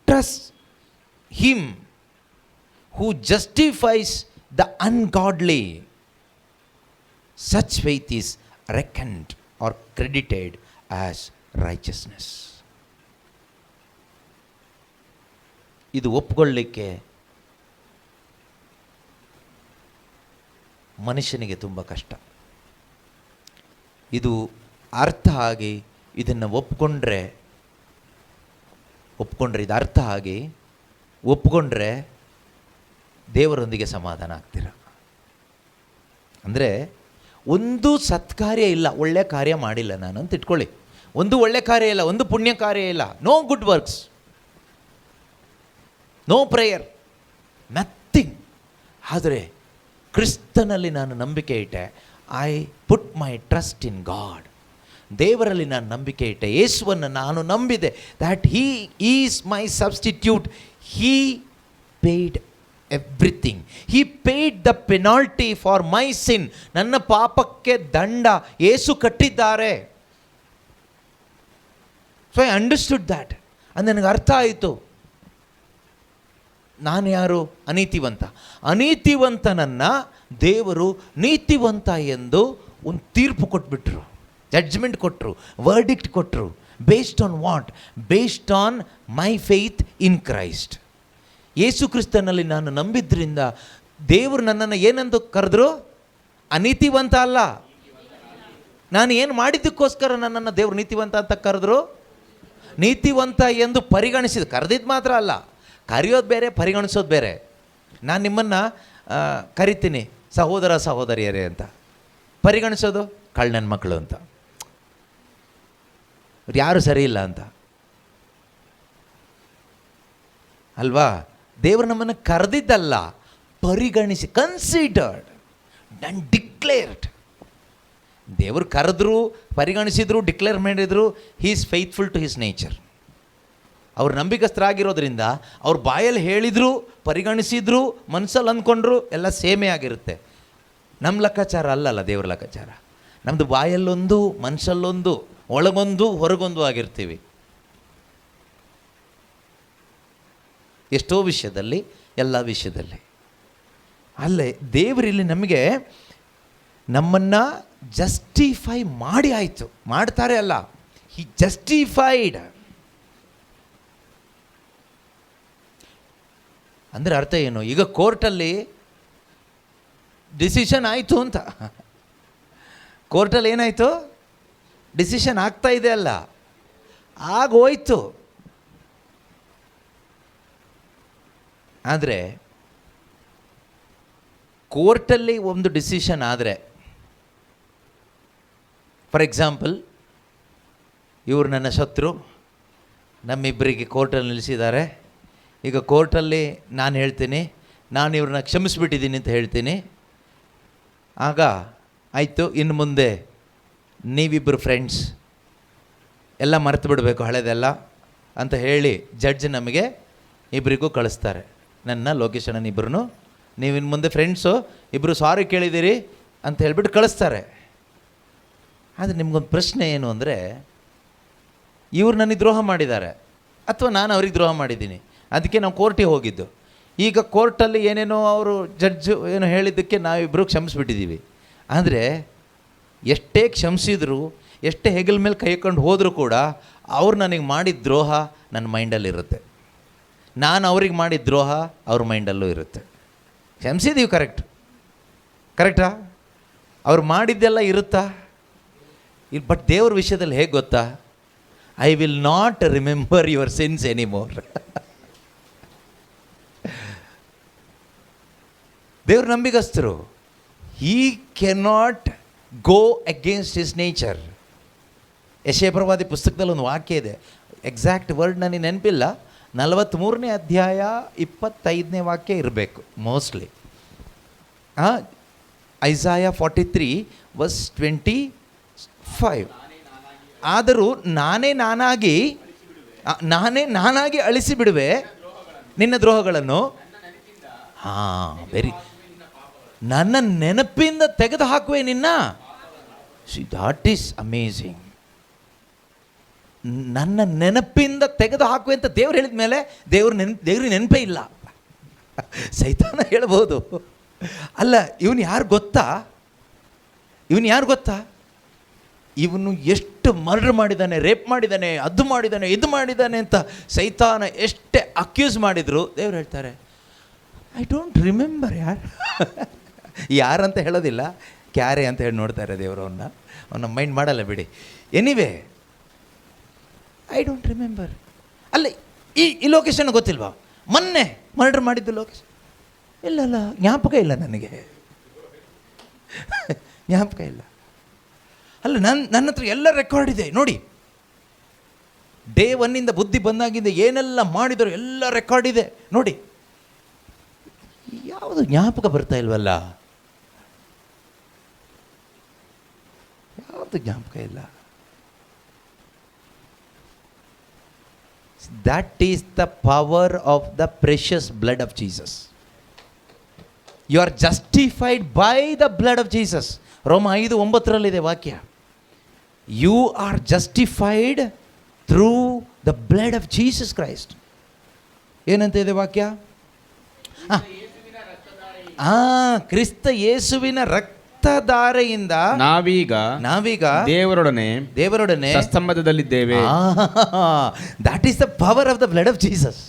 trusts him who justifies the ungodly, such faith is reckoned or credited as righteousness. ಇದು ಒಪ್ಕೊಳ್ಳಿಕ್ಕೆ ಮನುಷ್ಯನಿಗೆ ತುಂಬ ಕಷ್ಟ. ಇದು ಅರ್ಥ ಆಗಿ ಇದನ್ನು ಒಪ್ಕೊಂಡ್ರೆ ಇದು ಅರ್ಥ ಆಗಿ ಒಪ್ಕೊಂಡ್ರೆ ದೇವರೊಂದಿಗೆ ಸಮಾಧಾನ ಆಗ್ತೀರ. ಅಂದರೆ ಒಂದು ಸತ್ಕಾರ್ಯ ಇಲ್ಲ, ಒಳ್ಳೆ ಕಾರ್ಯ ಮಾಡಿಲ್ಲ ನಾನು ಅಂತ ಇಟ್ಕೊಳ್ಳಿ. ಒಂದು ಒಳ್ಳೆ ಕಾರ್ಯ ಇಲ್ಲ, ಒಂದು ಪುಣ್ಯ ಕಾರ್ಯ ಇಲ್ಲ, no good works, no prayer, nothing. ಆದರೆ ಕ್ರಿಸ್ತನಲ್ಲಿ ನಾನು ನಂಬಿಕೆ ಇಟ್ಟೆ, I put my trust in God. ದೇವರಲ್ಲಿ ನಾನು ನಂಬಿಕೆ ಇಟ್ಟೆ, ಯೇಸುವನ್ನು ನಾನು ನಂಬಿದೆ. That he is my substitute, he paid everything, he paid the penalty for my sin. ನನ್ನ ಪಾಪಕ್ಕೆ ದಂಡ ಯೇಸು ಕಟ್ಟಿದ್ದಾರೆ. So I understood that. ಅದು ನನಗೆ ಅರ್ಥ ಆಯಿತು. ನಾನು ಯಾರು? ಅನೀತಿವಂತನನ್ನು ದೇವರು ನೀತಿವಂತ ಎಂದು ಒಂದು ತೀರ್ಪು ಕೊಟ್ಬಿಟ್ರು, ಜಡ್ಜ್ಮೆಂಟ್ ಕೊಟ್ಟರು, ವರ್ಡಿಕ್ಟ್ ಕೊಟ್ಟರು. Based on what? Based on my faith in Christ. ಯೇಸು ಕ್ರಿಸ್ತನಲ್ಲಿ ನಾನು ನಂಬಿದ್ರಿಂದ ದೇವರು ನನ್ನನ್ನು ಏನಂತ ಕರೆದ್ರು? ಅನೀತಿವಂತ ಅಲ್ಲ. ನಾನು ಏನು ಮಾಡಿದ್ದಕ್ಕೋಸ್ಕರ ನನ್ನನ್ನು ದೇವರು ನೀತಿವಂತ ಅಂತ ಕರೆದ್ರು? ನೀತಿವಂತ ಎಂದು ಪರಿಗಣಿಸಿದ. ಕರೆದಿದ್ದು ಮಾತ್ರ ಅಲ್ಲ, ಕರೆಯೋದು ಬೇರೆ, ಪರಿಗಣಿಸೋದು ಬೇರೆ. ನಾನು ನಿಮ್ಮನ್ನು ಕರಿತೀನಿ ಸಹೋದರ ಸಹೋದರಿಯರೇ ಅಂತ, ಪರಿಗಣಿಸೋದು ಕಳ್ಳನ ಮಕ್ಕಳು ಅಂತ, ಯಾರು ಸರಿ ಇಲ್ಲ ಅಂತ ಅಲ್ವಾ? ದೇವರು ನಮ್ಮನ್ನು ಕರೆದಿದ್ದಲ್ಲ, ಪರಿಗಣಿಸಿ, ಕನ್ಸಿಡರ್ಡ್ ಆ್ಯಂಡ್ ಡಿಕ್ಲೇರ್ಡ್. ದೇವರು ಕರೆದ್ರು, ಪರಿಗಣಿಸಿದ್ರು, ಡಿಕ್ಲೇರ್ ಮಾಡಿದ್ರು. He is faithful to his nature. ಅವ್ರು ನಂಬಿಕಸ್ಥರಾಗಿರೋದ್ರಿಂದ ಅವ್ರು ಬಾಯಲ್ಲಿ ಹೇಳಿದರು, ಪರಿಗಣಿಸಿದ್ರು, ಮನಸ್ಸಲ್ಲಿ ಅಂದ್ಕೊಂಡ್ರು, ಎಲ್ಲ ಸೇಮೇ ಆಗಿರುತ್ತೆ. ನಮ್ಮ ಲೆಕ್ಕಾಚಾರ ಅಲ್ಲಲ್ಲ ದೇವ್ರ ಲೆಕ್ಕಾಚಾರ. ನಮ್ಮದು ಬಾಯಲ್ಲೊಂದು, ಮನಸ್ಸಲ್ಲೊಂದು, ಒಳಗೊಂದು, ಹೊರಗೊಂದು ಆಗಿರ್ತೀವಿ. ಎಷ್ಟೋ ವಿಷಯದಲ್ಲಿ, ಎಲ್ಲ ವಿಷಯದಲ್ಲಿ. ಅಲ್ಲೇ ದೇವರಿಲ್ಲಿ ನಮಗೆ ನಮ್ಮನ್ನು ಜಸ್ಟಿಫೈ ಮಾಡಿ ಆಯಿತು. ಮಾಡ್ತಾರೆ ಅಲ್ಲ, ಹಿ ಜಸ್ಟಿಫೈಡ್. ಅಂದರೆ ಅರ್ಥ ಏನು? ಈಗ ಕೋರ್ಟಲ್ಲಿ ಡಿಸಿಷನ್ ಆಯಿತು ಅಂತ. ಕೋರ್ಟಲ್ಲಿ ಏನಾಯಿತು? ಡಿಸಿಷನ್ ಆಗ್ತಾ ಇದೆ ಅಲ್ಲ, ಆಗೋಯ್ತು. ಆದರೆ ಕೋರ್ಟಲ್ಲಿ ಒಂದು ಡಿಸಿಷನ್ ಆದರೆ, ಫಾರ್ ಎಕ್ಸಾಂಪಲ್, ಇವರು ನನ್ನ ಶತ್ರು, ನಮ್ಮಿಬ್ಬರಿಗೆ ಕೋರ್ಟಲ್ಲಿ ನಿಲ್ಲಿಸಿದ್ದಾರೆ. ಈಗ ಕೋರ್ಟಲ್ಲಿ ನಾನು ಹೇಳ್ತೀನಿ, ನಾನು ಇವ್ರನ್ನ ಕ್ಷಮಿಸ್ಬಿಟ್ಟಿದ್ದೀನಿ ಅಂತ ಹೇಳ್ತೀನಿ. ಆಗ ಆಯಿತು, ಇನ್ನು ಮುಂದೆ ನೀವಿಬ್ಬರು ಫ್ರೆಂಡ್ಸ್, ಎಲ್ಲ ಮರೆತು ಬಿಡಬೇಕು ಹಳೆದೆಲ್ಲ ಅಂತ ಹೇಳಿ ಜಡ್ಜ್ ನಮಗೆ ಇಬ್ಬರಿಗೂ ಕಳಿಸ್ತಾರೆ. ನನ್ನ ಲೊಕೇಶನ್ ಇಬ್ಬರೂ, ನೀವು ಇನ್ನು ಮುಂದೆ ಫ್ರೆಂಡ್ಸು, ಇಬ್ಬರು ಸಾರಿ ಕೇಳಿದ್ದೀರಿ ಅಂತ ಹೇಳ್ಬಿಟ್ಟು ಕಳಿಸ್ತಾರೆ. ಆದರೆ ನಿಮ್ಗೊಂದು ಪ್ರಶ್ನೆ ಏನು ಅಂದರೆ, ಇವ್ರು ನನಗೆ ದ್ರೋಹ ಮಾಡಿದ್ದಾರೆ ಅಥವಾ ನಾನು ಅವ್ರಿಗೆ ದ್ರೋಹ ಮಾಡಿದ್ದೀನಿ, ಅದಕ್ಕೆ ನಾವು ಕೋರ್ಟಿಗೆ ಹೋಗಿದ್ದು. ಈಗ ಕೋರ್ಟಲ್ಲಿ ಏನೇನೋ ಅವರು ಜಡ್ಜು ಏನೋ ಹೇಳಿದ್ದಕ್ಕೆ ನಾವಿಬ್ಬರು ಕ್ಷಮಿಸ್ಬಿಟ್ಟಿದ್ದೀವಿ. ಆದರೆ ಎಷ್ಟೇ ಕ್ಷಮಿಸಿದ್ರು, ಎಷ್ಟೇ ಹೆಗಲ ಮೇಲೆ ಕೈಕೊಂಡು ಹೋದರೂ ಕೂಡ ಅವ್ರು ನನಗೆ ಮಾಡಿದ ದ್ರೋಹ ನನ್ನ ಮೈಂಡಲ್ಲಿರುತ್ತೆ, ನಾನು ಅವ್ರಿಗೆ ಮಾಡಿದ ದ್ರೋಹ ಅವ್ರ ಮೈಂಡಲ್ಲೂ ಇರುತ್ತೆ. ಕ್ಷಮಿಸಿದ್ದೀವಿ, ಕರೆಕ್ಟಾ? ಅವ್ರು ಮಾಡಿದ್ದೆಲ್ಲ ಇರುತ್ತಾ? ಇಲ್ಲಿ ಬಟ್ ದೇವ್ರ ವಿಷಯದಲ್ಲಿ ಹೇಗೆ ಗೊತ್ತಾ? I will not remember your sins anymore. ದೇವ್ರ ನಂಬಿಗಸ್ತರು. He cannot go against his nature. ಯೆಶಾಯ ಪ್ರವಾದಿ ಪುಸ್ತಕದಲ್ಲಿ ಒಂದು ವಾಕ್ಯ ಇದೆ, ಎಕ್ಸಾಕ್ಟ್ ವರ್ಡ್ ನನಗೆ ನೆನಪಿಲ್ಲ, 43ನೇ ಅಧ್ಯಾಯ 25ನೇ ವಾಕ್ಯ ಇರಬೇಕು ಮೋಸ್ಟ್ಲಿ. ಐಸಾಯ 43 ವರ್ಸ್ 25. ಆದರೂ ನಾನೇ ನಾನಾಗಿ ಅಳಿಸಿಬಿಡುವೆ ನಿನ್ನ ದ್ರೋಹಗಳನ್ನು. ನನ್ನ ನೆನಪಿಂದ ತೆಗೆದು ಹಾಕುವೆ ನಿನ್ನ. That is amazing. ನನ್ನ ನೆನಪಿಂದ ತೆಗೆದು ಹಾಕುವೆ ಅಂತ ದೇವ್ರು ಹೇಳಿದ ಮೇಲೆ ದೇವ್ರಿಗೆ ನೆನಪೇ ಇಲ್ಲ. ಸೈತಾನ ಹೇಳ್ಬೋದು, ಅಲ್ಲ ಇವನು ಯಾರು ಗೊತ್ತಾ, ಇವನು ಎಷ್ಟು ಮರ್ಡರ್ ಮಾಡಿದ್ದಾನೆ, ರೇಪ್ ಮಾಡಿದ್ದಾನೆ, ಅದು ಮಾಡಿದ್ದಾನೆ, ಇದು ಮಾಡಿದ್ದಾನೆ ಅಂತ ಸೈತಾನ ಎಷ್ಟೇ ಅಕ್ಯೂಸ್ ಮಾಡಿದ್ರು ದೇವ್ರು ಹೇಳ್ತಾರೆ ಐ ಡೋಂಟ್ ರಿಮೆಂಬರ್. ಯಾರಂತ ಹೇಳೋದಿಲ್ಲ, ಕ್ಯಾರೆ ಅಂತ ಹೇಳಿ ನೋಡ್ತಾರೆ ದೇವರು ಅವನ್ನ ಮೈಂಡ್ ಮಾಡಲ್ಲ ಬಿಡಿ. Anyway I don't remember. ಅಲ್ಲ ಈ ಲೊಕೇಶನ್ ಗೊತ್ತಿಲ್ವಾ, ಮೊನ್ನೆ ಮರ್ಡರ್ ಮಾಡಿದ್ದು ಲೊಕೇಶನ್ ಇಲ್ಲ, ಜ್ಞಾಪಕ ಇಲ್ಲ ನನಗೆ, ಜ್ಞಾಪಕ ಇಲ್ಲ. ಅಲ್ಲ ನನ್ನ ಹತ್ರ ಎಲ್ಲ ರೆಕಾರ್ಡ್ ಇದೆ ನೋಡಿ. ಡೇ 1 ಬುದ್ಧಿ ಬಂದಾಗಿಂದ ಏನೆಲ್ಲ ಮಾಡಿದರು ಎಲ್ಲ ರೆಕಾರ್ಡ್ ಇದೆ ನೋಡಿ. ಯಾವುದು ಜ್ಞಾಪಕ ಬರ್ತಾ ಇಲ್ವಲ್ಲ, ಯಾವುದು ಜ್ಞಾಪಕ ಇಲ್ಲ. That is the power of the precious blood of Jesus. You are justified by the blood of Jesus. ರೋಮ 5:9 ವಾಕ್ಯ. You are justified through the blood of Jesus Christ. ಏನಂತ ಇದೆ ವಾಕ್ಯ? ಕ್ರಿಸ್ತ ಯೇಸುವಿನ ರಕ್ತಧಾರೆಯಿಂದ ನಾವೀಗ ದೇವರೊಡನೆ ಸಂಬಂಧದಲ್ಲಿದ್ದೇವೆ. That is the power of the blood of Jesus.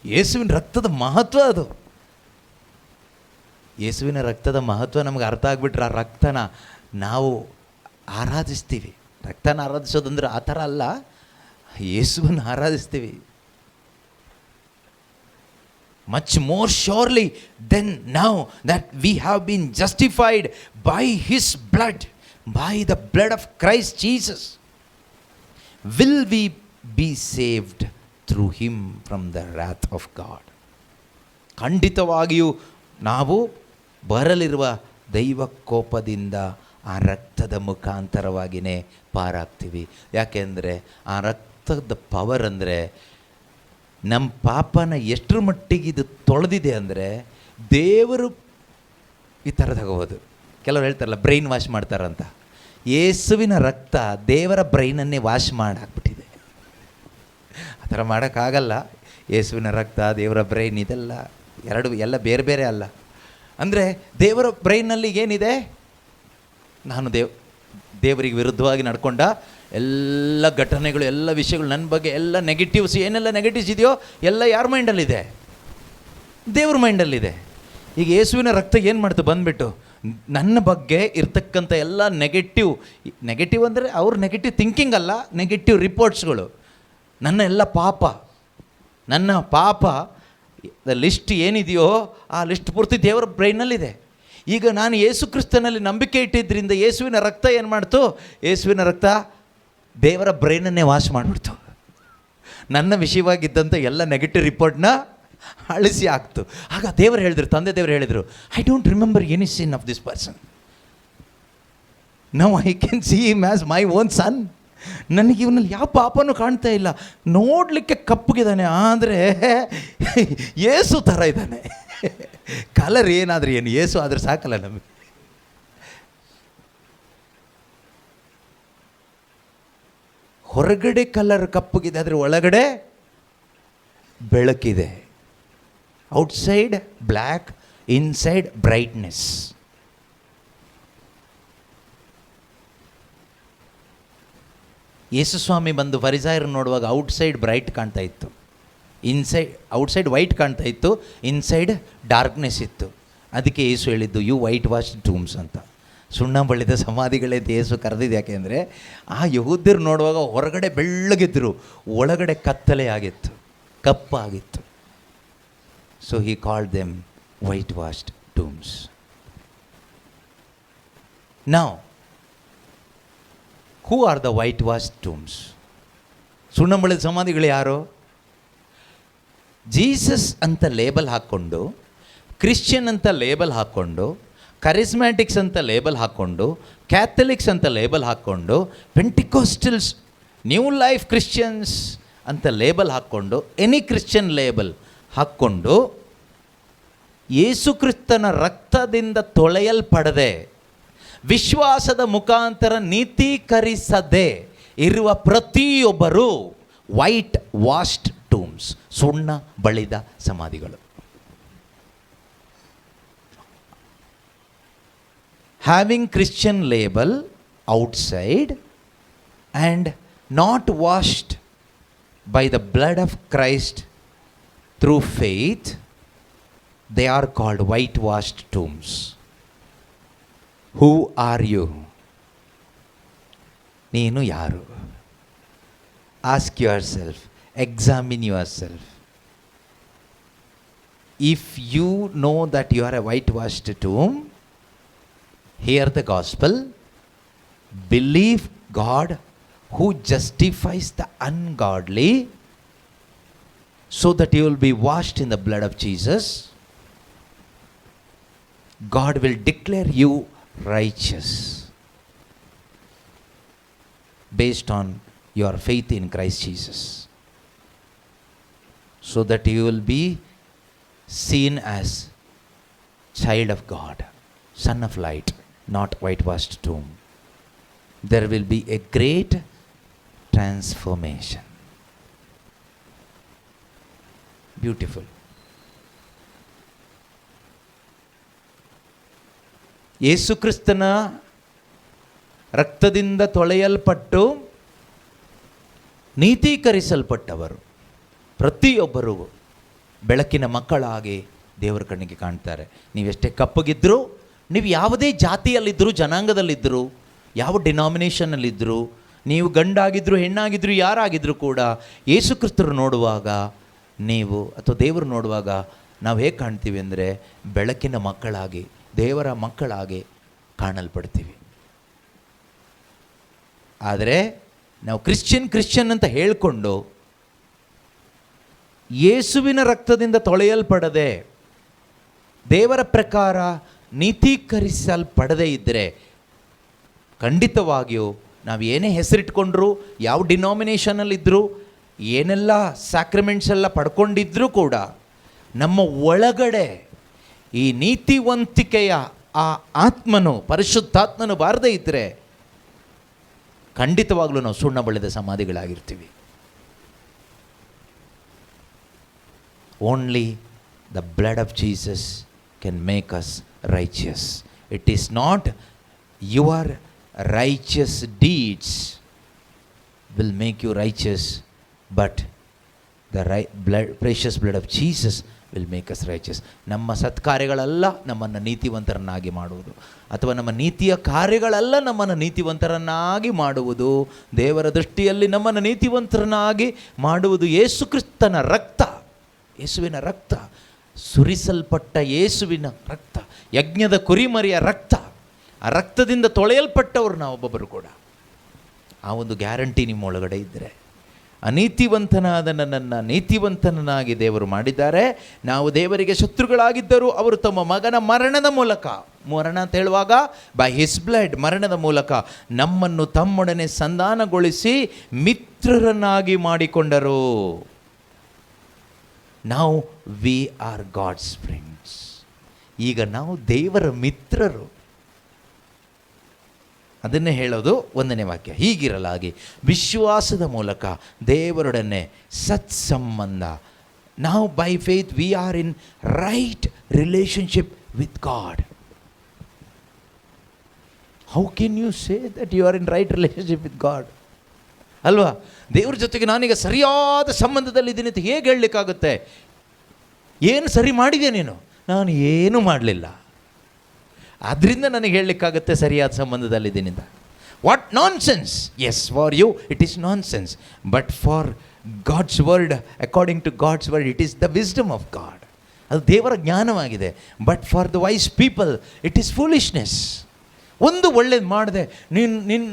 ಯೇಸುವಿನ ರಕ್ತದ ಮಹತ್ವ ಅದು. ಯೇಸುವಿನ ರಕ್ತದ ಮಹತ್ವ ನಮಗೆ ಅರ್ಥ ಆಗಿಬಿಟ್ರೆ ಆ ರಕ್ತನ ನಾವು ಆರಾಧಿಸ್ತೀವಿ. ರಕ್ತನ ಆರಾಧಿಸೋದಂದ್ರೆ ಆ ಥರ ಅಲ್ಲ, ಯೇಸುವನ್ನು ಆರಾಧಿಸ್ತೀವಿ. much more surely than now that we have been justified by his blood, by the blood of Christ Jesus, will we be saved through him from the wrath of God. ಖಂಡಿತವಾಗಿಯೂ ನಾವು ಬರಲಿರುವ ದೈವ ಕೋಪದಿಂದ ಆ ರಕ್ತದ ಮುಖಾಂತರವಾಗಿಯೇ ಪಾರಾಗ್ತೀವಿ. ಯಾಕೆಂದರೆ ಆ ರಕ್ತದ ಪವರ್ ಅಂದರೆ ನಮ್ಮ ಪಾಪನ ಎಷ್ಟರ ಮಟ್ಟಿಗೆ ಇದು ತೊಳೆದಿದೆ ಅಂದರೆ ದೇವರು ಈ ಥರ ತಗೋಬೋದು. ಕೆಲವರು ಹೇಳ್ತಾರಲ್ಲ ಬ್ರೈನ್ ವಾಶ್ ಮಾಡ್ತಾರಂತ. ಯೇಸುವಿನ ರಕ್ತ ದೇವರ ಬ್ರೈನನ್ನೇ ವಾಶ್ ಮಾಡಾಕ್ಬಿಟ್ಟಿದೆ. ಆ ಥರ ಮಾಡೋಕ್ಕಾಗಲ್ಲ. ಯೇಸುವಿನ ರಕ್ತ, ದೇವರ ಬ್ರೈನ್ ಇದೆಲ್ಲ ಎಲ್ಲ ಬೇರೆ ಬೇರೆ ಅಲ್ಲ. ಅಂದರೆ ದೇವರ ಬ್ರೈನಲ್ಲಿ ಏನಿದೆ, ನಾನು ದೇವರಿಗೆ ವಿರುದ್ಧವಾಗಿ ನಡ್ಕೊಂಡ ಎಲ್ಲ ಘಟನೆಗಳು, ಎಲ್ಲ ವಿಷಯಗಳು, ನನ್ನ ಬಗ್ಗೆ ಎಲ್ಲ ನೆಗೆಟಿವ್ಸ್, ಏನೆಲ್ಲ ನೆಗೆಟಿವ್ಸ್ ಇದೆಯೋ ಎಲ್ಲ ಯಾರ ಮೈಂಡಲ್ಲಿದೆ? ದೇವ್ರ ಮೈಂಡಲ್ಲಿದೆ. ಈಗ ಯೇಸುವಿನ ರಕ್ತ ಏನು ಮಾಡ್ತು ಬಂದುಬಿಟ್ಟು ನನ್ನ ಬಗ್ಗೆ ಇರ್ತಕ್ಕಂಥ ಎಲ್ಲ ನೆಗೆಟಿವ್ ಅಂದರೆ ಅವ್ರ ನೆಗೆಟಿವ್ ಥಿಂಕಿಂಗ್ ಅಲ್ಲ, ನೆಗೆಟಿವ್ ರಿಪೋರ್ಟ್ಸ್ಗಳು, ನನ್ನ ಎಲ್ಲ ನನ್ನ ಪಾಪ ಲಿಸ್ಟ್ ಏನಿದೆಯೋ ಆ ಲಿಸ್ಟ್ ಪೂರ್ತಿ ದೇವರ ಬ್ರೈನಲ್ಲಿದೆ. ಈಗ ನಾನು ಯೇಸು ಕ್ರಿಸ್ತನಲ್ಲಿ ನಂಬಿಕೆ ಇಟ್ಟಿದ್ದರಿಂದ ಯೇಸುವಿನ ರಕ್ತ ಏನು ಮಾಡ್ತು? ಯೇಸುವಿನ ರಕ್ತ ದೇವರ ಬ್ರೈನನ್ನೇ ವಾಶ್ ಮಾಡಿಬಿಡ್ತು. ನನ್ನ ವಿಷಯವಾಗಿದ್ದಂಥ ಎಲ್ಲ ನೆಗೆಟಿವ್ ರಿಪೋರ್ಟ್ನ ಅಳಿಸಿ ಹಾಕ್ತು. ಆಗ ದೇವರು ಹೇಳಿದ್ರು, ತಂದೆ ದೇವರು ಹೇಳಿದರು, I don't remember any sin of this person. Now I can see him as my own son. ನನಗೆ ಇವನಲ್ಲಿ ಯಾವ ಪಾಪನೂ ಕಾಣ್ತಾ ಇಲ್ಲ. ನೋಡಲಿಕ್ಕೆ ಕಪ್ಪಗಿದ್ದಾನೆ, ಆದರೆ ಯೇಸು ಥರ ಇದ್ದಾನೆ. ಕಲರ್ ಏನಾದರೂ ಏನು, ಯೇಸು ಆದರೆ ಸಾಕಲ್ಲ ನಮಗೆ. ಹೊರಗಡೆ ಕಲರ್ ಕಪ್ಪಗಿದೆ, ಆದರೆ ಒಳಗಡೆ ಬೆಳಕಿದೆ. Outside black, inside brightness. ಯೇಸು ಸ್ವಾಮಿ ಬಂದು ಫರಿಸಾಯರನ್ನು ನೋಡುವಾಗ ಔಟ್ಸೈಡ್ ಬ್ರೈಟ್ ಕಾಣ್ತಾ ಇತ್ತು, ಔಟ್ಸೈಡ್ ವೈಟ್ ಕಾಣ್ತಾ ಇತ್ತು, ಇನ್ಸೈಡ್ ಡಾರ್ಕ್ನೆಸ್ ಇತ್ತು. ಅದಕ್ಕೆ ಯೇಸು ಹೇಳಿದ್ದು ಯು ವೈಟ್ ವಾಶ್ ಟೂಮ್ಸ್ ಅಂತ. ಸುಣ್ಣ ಬಳಿದ ಸಮಾಧಿಗಳೇ ಯೇಸು ಕರೆದಿದ್ದು. ಯಾಕೆ ಅಂದರೆ ಆ ಯಹೂದ್ಯರು ನೋಡುವಾಗ ಹೊರಗಡೆ ಬೆಳ್ಳಗಿದ್ರು, ಒಳಗಡೆ ಕತ್ತಲೆ ಆಗಿತ್ತು, ಕಪ್ಪಾಗಿತ್ತು. So he called them whitewashed tombs. Now who are the whitewash tombs? ಸುಣ್ಣ ಬಳಿದ ಸಮಾಧಿಗಳು ಯಾರು? ಜೀಸಸ್ ಅಂತ ಲೇಬಲ್ ಹಾಕ್ಕೊಂಡು, ಕ್ರಿಶ್ಚಿಯನ್ ಅಂತ ಲೇಬಲ್ ಹಾಕ್ಕೊಂಡು, ಕರಿಸ್ಮ್ಯಾಟಿಕ್ಸ್ ಅಂತ ಲೇಬಲ್ ಹಾಕ್ಕೊಂಡು, ಕ್ಯಾಥಲಿಕ್ಸ್ ಅಂತ ಲೇಬಲ್ ಹಾಕ್ಕೊಂಡು, ಪೆಂಟಿಕೋಸ್ಟಲ್ಸ್, ನ್ಯೂ ಲೈಫ್ ಕ್ರಿಶ್ಚಿಯನ್ಸ್ ಅಂತ ಲೇಬಲ್ ಹಾಕ್ಕೊಂಡು, ಎನಿ ಕ್ರಿಶ್ಚಿಯನ್ ಲೇಬಲ್ ಹಾಕ್ಕೊಂಡು, ಯೇಸು ಕ್ರಿಸ್ತನ ರಕ್ತದಿಂದ ತೊಳೆಯಲ್ಪಡದೆ, ವಿಶ್ವಾಸದ ಮುಖಾಂತರ ನೀತೀಕರಿಸದೆ ಇರುವ ಪ್ರತಿಯೊಬ್ಬರು ವೈಟ್ ವಾಶ್ಡ್ ಟೂಮ್ಸ್, ಸುಣ್ಣ ಬಳಿದ ಸಮಾಧಿಗಳು. Having Christian label outside and not washed by the blood of Christ through faith, they are called whitewashed tombs. Who are you? Neenu yaru? Ask yourself, examine yourself. If you know that you are a whitewashed tomb, hear the gospel, believe God who justifies the ungodly, so that you will be washed in the blood of Jesus. God will declare you righteous based on your faith in Christ Jesus, so that you will be seen as child of God, son of light, not whitewashed tomb. There will be a great transformation. Beautiful. ಯೇಸು ಕ್ರಿಸ್ತನ ರಕ್ತದಿಂದ ತೊಳೆಯಲ್ಪಟ್ಟು ನೀತೀಕರಿಸಲ್ಪಟ್ಟವರು ಪ್ರತಿಯೊಬ್ಬರೂ ಬೆಳಕಿನ ಮಕ್ಕಳಾಗಿ ದೇವರ ಕಣ್ಣಿಗೆ ಕಾಣ್ತಾರೆ. ನೀವೆಷ್ಟೇ ಕಪ್ಪಗಿದ್ದರೂ, ನೀವು ಯಾವುದೇ ಜಾತಿಯಲ್ಲಿದ್ದರೂ, ಜನಾಂಗದಲ್ಲಿದ್ದರೂ, ಯಾವ ಡಿನಾಮಿನೇಷನ್ನಲ್ಲಿದ್ದರೂ, ನೀವು ಗಂಡಾಗಿದ್ದರೂ ಹೆಣ್ಣಾಗಿದ್ದರೂ ಯಾರಾಗಿದ್ದರೂ ಕೂಡ ಯೇಸು ಕ್ರಿಸ್ತರು ನೋಡುವಾಗ, ನೀವು ಅಥವಾ ದೇವರು ನೋಡುವಾಗ ನಾವು ಹೇಗೆ ಕಾಣ್ತೀವಿ ಅಂದರೆ ಬೆಳಕಿನ ಮಕ್ಕಳಾಗಿ, ದೇವರ ಮಕ್ಕಳಾಗಿ ಕಾಣಲ್ಪಡ್ತೀವಿ. ಆದರೆ ನಾವು ಕ್ರಿಶ್ಚಿಯನ್ ಅಂತ ಹೇಳಿಕೊಂಡು ಯೇಸುವಿನ ರಕ್ತದಿಂದ ತೊಳೆಯಲ್ಪಡದೆ, ದೇವರ ಪ್ರಕಾರ ನೀತೀಕರಿಸಲ್ಪಡದೇ ಇದ್ದರೆ, ಖಂಡಿತವಾಗಿಯೂ ನಾವು ಏನೇ ಹೆಸರಿಟ್ಕೊಂಡ್ರು, ಯಾವ ಡಿನಾಮಿನೇಷನಲ್ಲಿದ್ದರೂ, ಏನೆಲ್ಲ ಸ್ಯಾಕ್ರಮೆಂಟ್ಸ್ ಎಲ್ಲ ಪಡ್ಕೊಂಡಿದ್ರೂ ಕೂಡ ನಮ್ಮ ಒಳಗಡೆ ಈ ನೀತಿವಂತಿಕೆಯ ಆ ಆತ್ಮನು, ಪರಿಶುದ್ಧಾತ್ಮನು ಬಾರದೇ ಇದ್ದರೆ ಖಂಡಿತವಾಗ್ಲೂ ನಾವು ಸುಣ್ಣ ಬಳಿದ ಸಮಾಧಿಗಳಾಗಿರ್ತೀವಿ. Only the blood of Jesus can make us righteous. It is not your righteous deeds will make you righteous, but the precious blood of Jesus will make us righteous. ನಮ್ಮ ಸತ್ಕಾರ್ಯಗಳೆಲ್ಲ ನಮ್ಮನ್ನು ನೀತಿವಂತರನ್ನಾಗಿ ಮಾಡುವುದು, ಅಥವಾ ನಮ್ಮ ನೀತಿಯ ಕಾರ್ಯಗಳೆಲ್ಲ ನಮ್ಮನ್ನು ನೀತಿವಂತರನ್ನಾಗಿ ಮಾಡುವುದು, ದೇವರ ದೃಷ್ಟಿಯಲ್ಲಿ ನಮ್ಮನ್ನು ನೀತಿವಂತರನ್ನಾಗಿ ಮಾಡುವುದು ಯೇಸು ಕ್ರಿಸ್ತನ ರಕ್ತ, ಯೇಸುವಿನ ರಕ್ತ, ಸುರಿಸಲ್ಪಟ್ಟ ಯೇಸುವಿನ ರಕ್ತ, ಯಜ್ಞದ ಕುರಿಮರಿಯ ರಕ್ತ. ಆ ರಕ್ತದಿಂದ ತೊಳೆಯಲ್ಪಟ್ಟವರು ನಾವು ಒಬ್ಬೊಬ್ಬರು ಕೂಡ. ಆ ಒಂದು ಗ್ಯಾರಂಟಿ ನಿಮ್ಮ ಒಳಗಡೆ ಇದ್ದರೆ, ಅನೀತಿವಂತನಾದ ನನ್ನನ್ನು ನೀತಿವಂತನಾಗಿ ದೇವರು ಮಾಡಿದ್ದಾರೆ. ನಾವು ದೇವರಿಗೆ ಶತ್ರುಗಳಾಗಿದ್ದರೂ ಅವರು ತಮ್ಮ ಮಗನ ಮರಣದ ಮೂಲಕ, ಮರಣ ಅಂತ ಹೇಳುವಾಗ ಬೈ ಹಿಸ್ ಬ್ಲಡ್, ಮರಣದ ಮೂಲಕ ನಮ್ಮನ್ನು ತಮ್ಮೊಡನೆ ಸಂಧಾನಗೊಳಿಸಿ ಮಿತ್ರರನ್ನಾಗಿ ಮಾಡಿಕೊಂಡರು. ನಾವು ವಿ ಆರ್ ಗಾಡ್ಸ್ ಫ್ರೆಂಡ್ಸ್. ಈಗ ನಾವು ದೇವರ ಮಿತ್ರರು. ಅದನ್ನೇ ಹೇಳೋದು 1ನೇ ವಾಕ್ಯ. ಹೀಗಿರಲಾಗಿ ವಿಶ್ವಾಸದ ಮೂಲಕ ದೇವರೊಡನೆ ಸತ್ಸಂಬಂಧ. ನಾವು by faith we are in right relationship with God. How can you say that you are in right relationship with God? ಅಲ್ವಾ? ದೇವ್ರ ಜೊತೆಗೆ ನಾನೀಗ ಸರಿಯಾದ ಸಂಬಂಧದಲ್ಲಿದ್ದೀನಿ ಅಂತ ಹೇಗೆ ಹೇಳಲಿಕ್ಕಾಗುತ್ತೆ? ಏನು ಸರಿ ಮಾಡಿದೆ ನೀನು? ನಾನು ಏನೂ ಮಾಡಲಿಲ್ಲ. ಅದರಿಂದ ನನಗೆ ಹೇಳಲಿಕ್ಕಾಗುತ್ತೆ ಸರಿಯಾದ ಸಂಬಂಧದಲ್ಲಿದ್ದೀನಿ ಅಂತ. What nonsense! Yes, for you it is nonsense, but for God's word, according to God's word, it is the wisdom of God. ಅದು ದೇವರ ಜ್ಞಾನವಾಗಿದೆ. But for the wise people it is foolishness. ಒಂದು ಒಳ್ಳೇದು ಮಾಡಿದೆ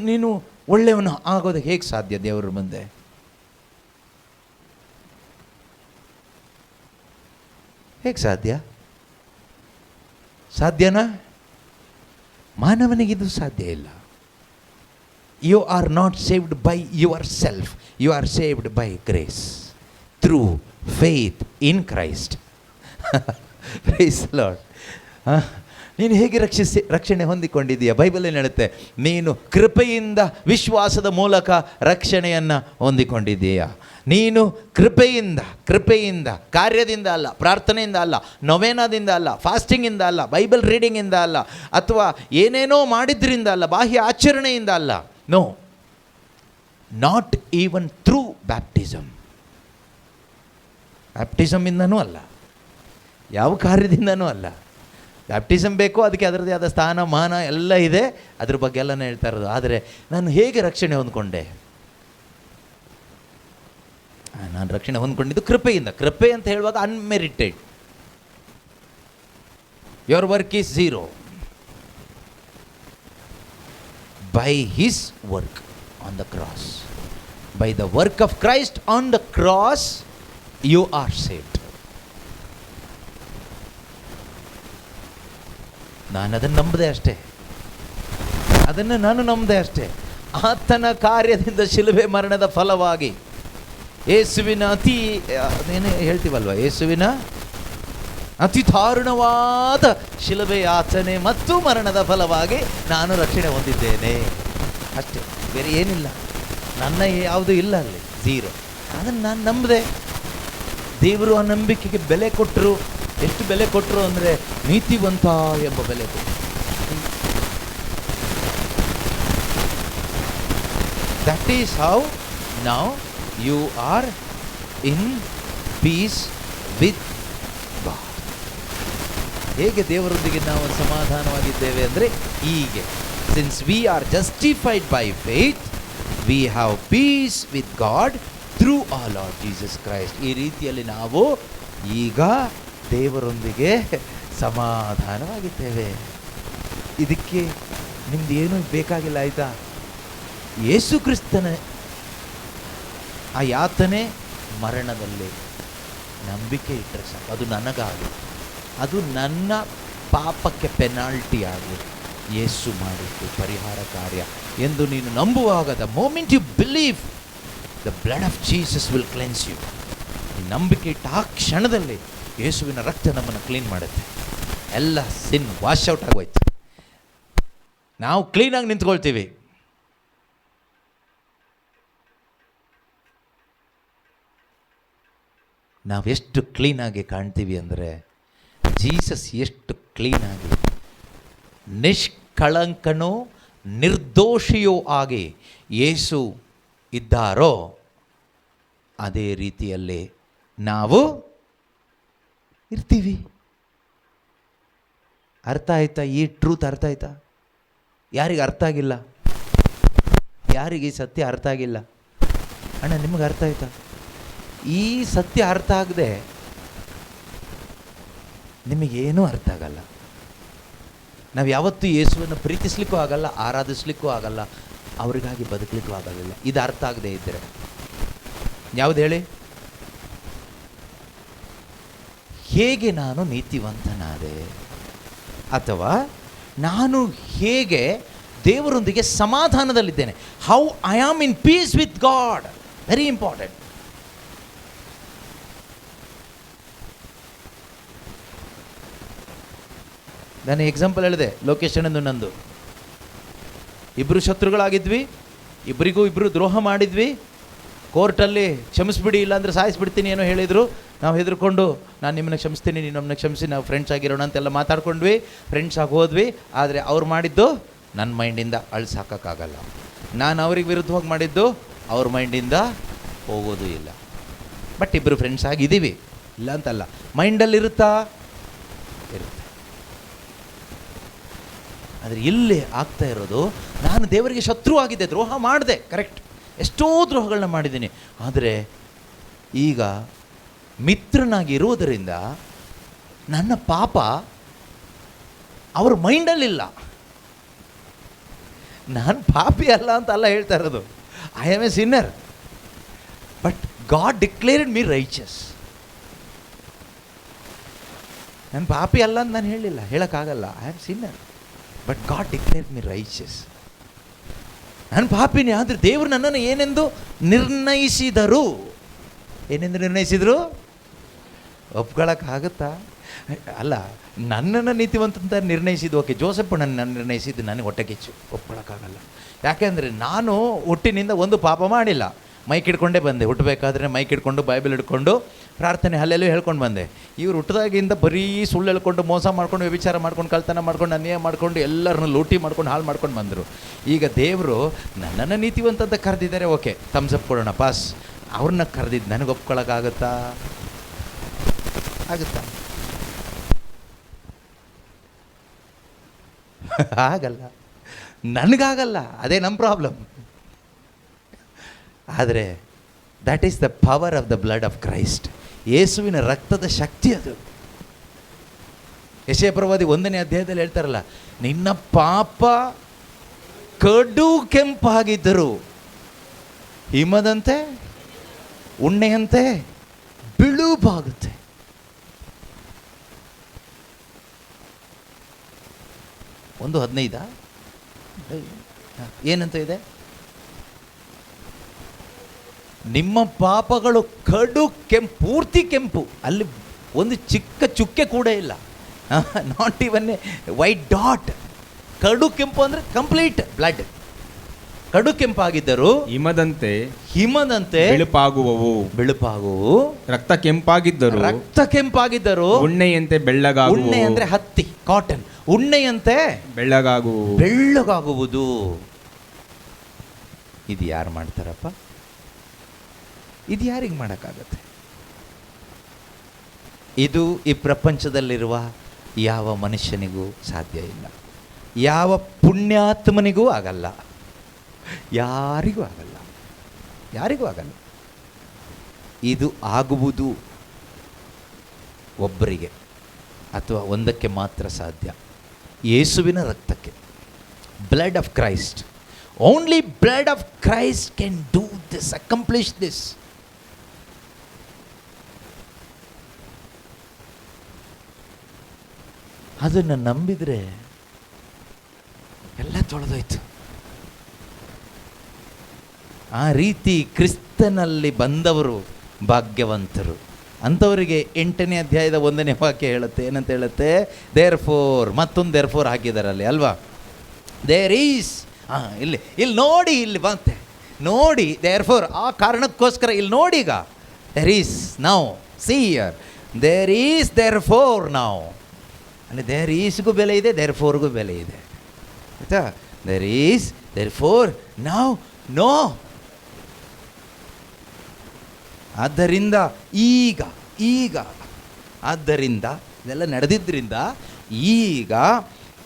ನೀನು ಒಳ್ಳೆಯವನು ಆಗೋದು ಹೇಗೆ ಸಾಧ್ಯ ದೇವರ ಮುಂದೆ? ಹೇಗೆ ಸಾಧ್ಯ? ಸಾಧ್ಯನಾ? ಮಾನವನಿಗಿದು ಸಾಧ್ಯ ಇಲ್ಲ. You are not saved by yourself, you are saved by grace through faith in Christ. Praise Lord. ನೀನು ಹೇಗೆ ರಕ್ಷಣೆ ಹೊಂದಿಕೊಂಡಿದ್ದೀಯಾ? ಬೈಬಲ್ ಏನು ಹೇಳುತ್ತೆ? ನೀನು ಕೃಪೆಯಿಂದ ವಿಶ್ವಾಸದ ಮೂಲಕ ರಕ್ಷಣೆಯನ್ನು ಹೊಂದಿಕೊಂಡಿದ್ದೀಯಾ. ನೀನು ಕೃಪೆಯಿಂದ ಕಾರ್ಯದಿಂದ ಅಲ್ಲ, ಪ್ರಾರ್ಥನೆಯಿಂದ ಅಲ್ಲ, ನೊವೇನಾದಿಂದ ಅಲ್ಲ, ಫಾಸ್ಟಿಂಗಿಂದ ಅಲ್ಲ, ಬೈಬಲ್ ರೀಡಿಂಗಿಂದ ಅಲ್ಲ, ಅಥವಾ ಏನೇನೋ ಮಾಡಿದ್ರಿಂದ ಅಲ್ಲ, ಬಾಹ್ಯ ಆಚರಣೆಯಿಂದ ಅಲ್ಲ. ನೋ, ನಾಟ್ ಈವನ್ ಥ್ರೂ ಬ್ಯಾಪ್ಟಿಸಮಿಂದನೂ ಅಲ್ಲ, ಯಾವ ಕಾರ್ಯದಿಂದನೂ ಅಲ್ಲ. ಬ್ಯಾಪ್ಟಿಸಮ್ ಬೇಕು, ಅದಕ್ಕೆ ಅದರದ್ದೇ ಆದ ಸ್ಥಾನ ಮಾನ ಎಲ್ಲ ಇದೆ, ಅದ್ರ ಬಗ್ಗೆ ಎಲ್ಲನೇ ಹೇಳ್ತಾ ಇರೋದು. ಆದರೆ ನಾನು ಹೇಗೆ ರಕ್ಷಣೆ ಹೊಂದ್ಕೊಂಡೆ? ನಾನು ರಕ್ಷಣೆ ಹೊಂದ್ಕೊಂಡಿದ್ದು ಕೃಪೆಯಿಂದ. ಕೃಪೆ ಅಂತ ಹೇಳುವಾಗ unmerited. Your work is zero. By his work on the cross, by the work of Christ on the cross, you are saved. ನಾನು ಅದನ್ನು ನಂಬದೆ ಅಷ್ಟೇ, ಅದನ್ನು ನಾನು ನಂಬದೆ ಅಷ್ಟೇ. ಆತನ ಕಾರ್ಯದಿಂದ ಶಿಲುಬೆ ಮರಣದ ಫಲವಾಗಿ, ಯೇಸುವಿನ ಅದೇನೇ ಹೇಳ್ತೀವಲ್ವ, ಯೇಸುವಿನ ಅತಿ ದಾರುಣವಾದ ಶಿಲುಬೆ ಯಾತನೆ ಮತ್ತು ಮರಣದ ಫಲವಾಗಿ ನಾನು ರಕ್ಷಣೆ ಹೊಂದಿದ್ದೇನೆ ಅಷ್ಟೇ, ಬೇರೆ ಏನಿಲ್ಲ. ನನ್ನ ಯಾವುದೂ ಇಲ್ಲ ಅಲ್ಲಿ, ಝೀರೋ. ಅದನ್ನು ನಾನು ನಂಬದೆ. ದೇವರು ಆ ನಂಬಿಕೆಗೆ ಬೆಲೆ ಕೊಟ್ಟರು. ಎಷ್ಟು ಬೆಲೆ ಕೊಟ್ಟರು ಅಂದರೆ ನೀತಿವಂತ ಎಂಬ ಬೆಲೆ ಕೊಟ್ಟರು. That is how now you are in peace with God. ಹೇಗೆ ದೇವರೊಂದಿಗೆ ನಾವು ಸಮಾಧಾನವಾಗಿದ್ದೇವೆ ಅಂದರೆ ಹೀಗೆ, since we are justified by faith, we have peace with God through our Lord Jesus Christ. ಈ ರೀತಿಯಲ್ಲಿ ನಾವು ಈಗ ದೇವರೊಂದಿಗೆ ಸಮಾಧಾನವಾಗಿದ್ದೇವೆ. ಇದಕ್ಕೆ ನಿಮ್ದು ಏನೂ ಬೇಕಾಗಿಲ್ಲ, ಆಯಿತಾ? ಯೇಸು ಕ್ರಿಸ್ತನ ಆ ಯಾತನೆ ಮರಣದಲ್ಲಿ ನಂಬಿಕೆ ಇಟ್ಟರೆ ಸಾಕು. ಅದು ನನಗಾಗಿ, ಅದು ನನ್ನ ಪಾಪಕ್ಕೆ ಪೆನಾಲ್ಟಿ ಆಗಿ ಯೇಸು ಮಾಡಿದ್ದು ಪರಿಹಾರ ಕಾರ್ಯ ಎಂದು ನೀನು ನಂಬುವಾಗ, the moment you believe, the blood of Jesus will cleanse you. ಈ ನಂಬಿಕೆ ಇಟ್ಟ ಆ ಕ್ಷಣದಲ್ಲಿ ಯೇಸುವಿನ ರಕ್ತ ನಮ್ಮನ್ನು ಕ್ಲೀನ್ ಮಾಡುತ್ತೆ. ಎಲ್ಲ ಸಿನ್ ವಾಶ್ ಔಟ್ ಆಗೋಯ್ತು. ನಾವು ಕ್ಲೀನಾಗಿ ನಿಂತ್ಕೊಳ್ತೀವಿ. ನಾವೆಷ್ಟು ಕ್ಲೀನಾಗಿ ಕಾಣ್ತೀವಿ ಅಂದರೆ, ಜೀಸಸ್ ಎಷ್ಟು ಕ್ಲೀನಾಗಿ ನಿಷ್ಕಳಂಕನೂ ನಿರ್ದೋಷಿಯೂ ಆಗಿ ಯೇಸು ಇದ್ದಾರೋ, ಅದೇ ರೀತಿಯಲ್ಲಿ ನಾವು ಇರ್ತೀವಿ. ಅರ್ಥ ಆಯ್ತಾ? ಈ ಟ್ರೂತ್ ಅರ್ಥ ಆಯ್ತಾ? ಯಾರಿಗೆ ಅರ್ಥ ಆಗಿಲ್ಲ? ಯಾರಿಗೆ ಈ ಸತ್ಯ ಅರ್ಥ ಆಗಿಲ್ಲ? ಅಣ್ಣ, ನಿಮಗೆ ಅರ್ಥ ಆಯ್ತಾ? ಈ ಸತ್ಯ ಅರ್ಥ ಆಗದೆ ನಿಮಗೇನೂ ಅರ್ಥ ಆಗಲ್ಲ. ನಾವು ಯಾವತ್ತೂ ಯೇಸುವನ್ನು ಪ್ರೀತಿಸ್ಲಿಕ್ಕೂ ಆಗಲ್ಲ, ಆರಾಧಿಸ್ಲಿಕ್ಕೂ ಆಗಲ್ಲ, ಅವರಿಗಾಗಿ ಬದುಕಲಿಕ್ಕೂ ಆಗೋದಿಲ್ಲ. ಇದು ಅರ್ಥ ಆಗದೆ ಇದ್ದರೆ ಯಾವುದು ಹೇಳಿ? ಹೇಗೆ ನಾನು ನೀತಿವಂತನಾದೆ, ಅಥವಾ ನಾನು ಹೇಗೆ ದೇವರೊಂದಿಗೆ ಸಮಾಧಾನದಲ್ಲಿದ್ದೇನೆ. How I am in peace with God. Very important. ನಾನು ಎಕ್ಸಾಂಪಲ್ ಹೇಳಿದೆ, ಲೊಕೇಶನ್ ಎಂದು ನಂದು. ಇಬ್ಬರು ಶತ್ರುಗಳಾಗಿದ್ವಿ, ಇಬ್ಬರು ದ್ರೋಹ ಮಾಡಿದ್ವಿ. ಕೋರ್ಟಲ್ಲಿ ಕ್ಷಮಿಸ್ಬಿಡಿ, ಇಲ್ಲಾಂದರೆ ಸಾಯಿಸ್ಬಿಡ್ತೀನಿ ಏನೋ ಹೇಳಿದರು. ನಾವು ಹೆದರ್ಕೊಂಡು, ನಾನು ನಿಮ್ಮನ್ನ ಕ್ಷಮಿಸ್ತೀನಿ, ನೀನು ನಮ್ಮನ್ನ ಕ್ಷಮಿಸಿ, ನಾವು ಫ್ರೆಂಡ್ಸ್ ಆಗಿರೋಣ ಅಂತೆಲ್ಲ ಮಾತಾಡ್ಕೊಂಡ್ವಿ, ಫ್ರೆಂಡ್ಸ್ ಆಗಿ ಹೋದ್ವಿ. ಆದರೆ ಅವ್ರು ಮಾಡಿದ್ದು ನನ್ನ ಮೈಂಡಿಂದ ಅಳಿಸಾಕೋಕ್ಕಾಗಲ್ಲ. ನಾನು ಅವ್ರಿಗೆ ವಿರುದ್ಧವಾಗಿ ಮಾಡಿದ್ದು ಅವ್ರ ಮೈಂಡಿಂದ ಹೋಗೋದು ಇಲ್ಲ. ಬಟ್ ಇಬ್ಬರು ಫ್ರೆಂಡ್ಸ್ ಆಗಿದ್ದೀವಿ, ಇಲ್ಲ ಅಂತಲ್ಲ. ಮೈಂಡಲ್ಲಿರುತ್ತಾ? ಇರುತ್ತೆ. ಆದರೆ ಇಲ್ಲಿ ಆಗ್ತಾ ಇರೋದು, ನಾನು ದೇವರಿಗೆ ಶತ್ರು ಆಗಿದ್ದೆ, ದ್ರೋಹ ಮಾಡಿದೆ, ಕರೆಕ್ಟ್, ಎಷ್ಟೋ ದ್ರೋಹಗಳನ್ನ ಮಾಡಿದ್ದೀನಿ. ಆದರೆ ಈಗ ಮಿತ್ರನಾಗಿರುವುದರಿಂದ ನನ್ನ ಪಾಪ ಅವ್ರ ಮೈಂಡಲ್ಲಿಲ್ಲ. ನಾನು ಪಾಪಿ ಅಲ್ಲ ಅಂತ ಅಲ್ಲ ಹೇಳ್ತಾ ಇರೋದು, I am A Sinner, but god declared me righteous. ನಾನು ಪಾಪಿ ಅಲ್ಲ ಅಂತ ನಾನು ಹೇಳಿಲ್ಲ, ಹೇಳೋಕ್ಕಾಗಲ್ಲ. I am Sinner, but god declare me righteous. ನಾನು ಪಾಪಿನಿ, ಆದರೆ ದೇವರು ನನ್ನನ್ನು ಏನೆಂದು ನಿರ್ಣಯಿಸಿದರು. ಏನೆಂದು ನಿರ್ಣಯಿಸಿದರು? ಒಪ್ಕೊಳ್ಳೋಕ್ಕಾಗುತ್ತಾ? ಅಲ್ಲ, ನನ್ನನ್ನು ನೀತಿವಂತ ನಿರ್ಣಯಿಸಿದ್ದು ಓಕೆ, ಜೋಸೆಫ್ ನನ್ನ ನಿರ್ಣಯಿಸಿದ್ದು ನನಗೆ ಹೊಟ್ಟೆ ಕಿಚ್ಚು, ಒಪ್ಕೊಳ್ಳೋಕ್ಕಾಗಲ್ಲ. ಯಾಕೆಂದರೆ ನಾನು ಹುಟ್ಟಿನಿಂದ ಒಂದು ಪಾಪ ಮಾಡಿಲ್ಲ. ಮೈಕ್ ಹಿಡ್ಕೊಂಡೇ ಬಂದೆ, ಹುಟ್ಟಬೇಕಾದ್ರೆ ಮೈಕ್ ಹಿಡ್ಕೊಂಡು ಬೈಬಲ್ ಹಿಡ್ಕೊಂಡು ಪ್ರಾರ್ಥನೆ ಅಲ್ಲೆಲ್ಲೂ ಹೇಳ್ಕೊಂಡು ಬಂದೆ. ಇವ್ರು ಹುಟ್ಟಿದಾಗಿಂದ ಬರೀ ಸುಳ್ಳು ಹೇಳ್ಕೊಂಡು, ಮೋಸ ಮಾಡ್ಕೊಂಡು, ವ್ಯಭಿಚಾರ ಮಾಡ್ಕೊಂಡು, ಕಳ್ತನ ಮಾಡ್ಕೊಂಡು, ಅನ್ಯಾಯ ಮಾಡ್ಕೊಂಡು, ಎಲ್ಲರನ್ನು ಲೂಟಿ ಮಾಡ್ಕೊಂಡು, ಹಾಳು ಮಾಡ್ಕೊಂಡು ಬಂದರು. ಈಗ ದೇವರು ನನ್ನನ್ನು ನೀತಿವಂತಂತ ಕರೆದಿದ್ದಾರೆ, ಓಕೆ ಥಮ್ಸಪ್ ಕೊಡೋಣ, ಪಾಸ್. ಅವ್ರನ್ನ ಕರೆದಿದ್ದು ನನಗೆ ಒಪ್ಕೊಳ್ಳೋಕ್ಕಾಗುತ್ತಾ? ಆಗುತ್ತಾ? ಆಗಲ್ಲ, ನನಗಾಗಲ್ಲ. ಅದೇ ನಮ್ಮ ಪ್ರಾಬ್ಲಮ್. ಆದರೆ that is the power of the blood of Christ. ಯೇಸುವಿನ ರಕ್ತದ ಶಕ್ತಿ ಅದು. ಯೆಶಾಯ ಪ್ರವಾದಿ 1ನೇ ಅಧ್ಯಾಯದಲ್ಲಿ ಹೇಳ್ತಾರಲ್ಲ, ನಿನ್ನ ಪಾಪ ಕಡು ಕೆಂಪಾಗಿದ್ದರು ಹಿಮದಂತೆ, ಉಣ್ಣೆಯಂತೆ ಬಿಳುಪಾಗುತ್ತೆ. 1:15 ಏನಂತ ಇದೆ? ನಿಮ್ಮ ಪಾಪಗಳು ಕಡು ಕೆಂಪು, ಪೂರ್ತಿ ಕೆಂಪು, ಅಲ್ಲಿ ಒಂದು ಚಿಕ್ಕ ಚುಕ್ಕೆ ಕೂಡ ಇಲ್ಲ, not even A white dot. ಕಡು ಕೆಂಪು ಅಂದರೆ ಕಂಪ್ಲೀಟ್ ಬ್ಲಡ್. ಕಡು ಕೆಂಪಾಗಿದ್ದರು ಹಿಮದಂತೆ ಬಿಳುಪಾಗುವು. ರಕ್ತ ಕೆಂಪಾಗಿದ್ದರು ಉಣ್ಣೆಯಂತೆ ಬೆಳ್ಳಗಾಗುವು. ಉಣ್ಣೆ ಅಂದರೆ ಹತ್ತಿ, ಕಾಟನ್. ಉಣ್ಣೆಯಂತೆ ಬೆಳ್ಳಗಾಗುವುದು. ಇದು ಯಾರು ಮಾಡ್ತಾರಪ್ಪ? ಇದು ಯಾರಿಗೆ ಮಾಡೋಕ್ಕಾಗತ್ತೆ? ಇದು ಈ ಪ್ರಪಂಚದಲ್ಲಿರುವ ಯಾವ ಮನುಷ್ಯನಿಗೂ ಸಾಧ್ಯ ಇಲ್ಲ, ಯಾವ ಪುಣ್ಯಾತ್ಮನಿಗೂ ಆಗಲ್ಲ, ಯಾರಿಗೂ ಆಗಲ್ಲ. ಇದು ಆಗುವುದು ಒಬ್ಬರಿಗೆ ಅಥವಾ ಒಂದಕ್ಕೆ ಮಾತ್ರ ಸಾಧ್ಯ, ಯೇಸುವಿನ ರಕ್ತಕ್ಕೆ. Blood of Christ. Only blood of Christ can do this, accomplish this. ಅದನ್ನು ನಂಬಿದರೆ ಎಲ್ಲ ತೊಳೆದೋಯ್ತು. ಆ ರೀತಿ ಕ್ರಿಸ್ತನಲ್ಲಿ ಬಂದವರು ಭಾಗ್ಯವಂತರು. ಅಂಥವರಿಗೆ 8ನೇ ಅಧ್ಯಾಯದ 1ನೇ ವಾಕ್ಯ ಹೇಳುತ್ತೆ, ಏನಂತ ಹೇಳುತ್ತೆ? ದೇರ್ ಫೋರ್, ಮತ್ತೊಂದು ದೇರ್ ಫೋರ್ ಹಾಕಿದಾರಲ್ಲಿ ಅಲ್ವಾ? ದೇರ್ ಈಸ್, ಇಲ್ಲಿ ನೋಡಿ, ಇಲ್ಲಿ ಬಂತೆ ನೋಡಿ, ದೇರ್ ಫೋರ್, ಆ ಕಾರಣಕ್ಕೋಸ್ಕರ ಇಲ್ಲಿ ನೋಡಿ. ಈಗ there is now, see here, there is therefore now. ಅಲ್ಲಿ ದೇರ್ ಈಸ್ಗೂ ಬೆಲೆ ಇದೆ, ದೇರ್ ಫೋರ್ಗೂ ಬೆಲೆ ಇದೆ, ಆಯಿತಾ? There is therefore now no. ಆದ್ದರಿಂದ ಈಗ ಆದ್ದರಿಂದ ಇದೆಲ್ಲ ನಡೆದಿದ್ದರಿಂದ ಈಗ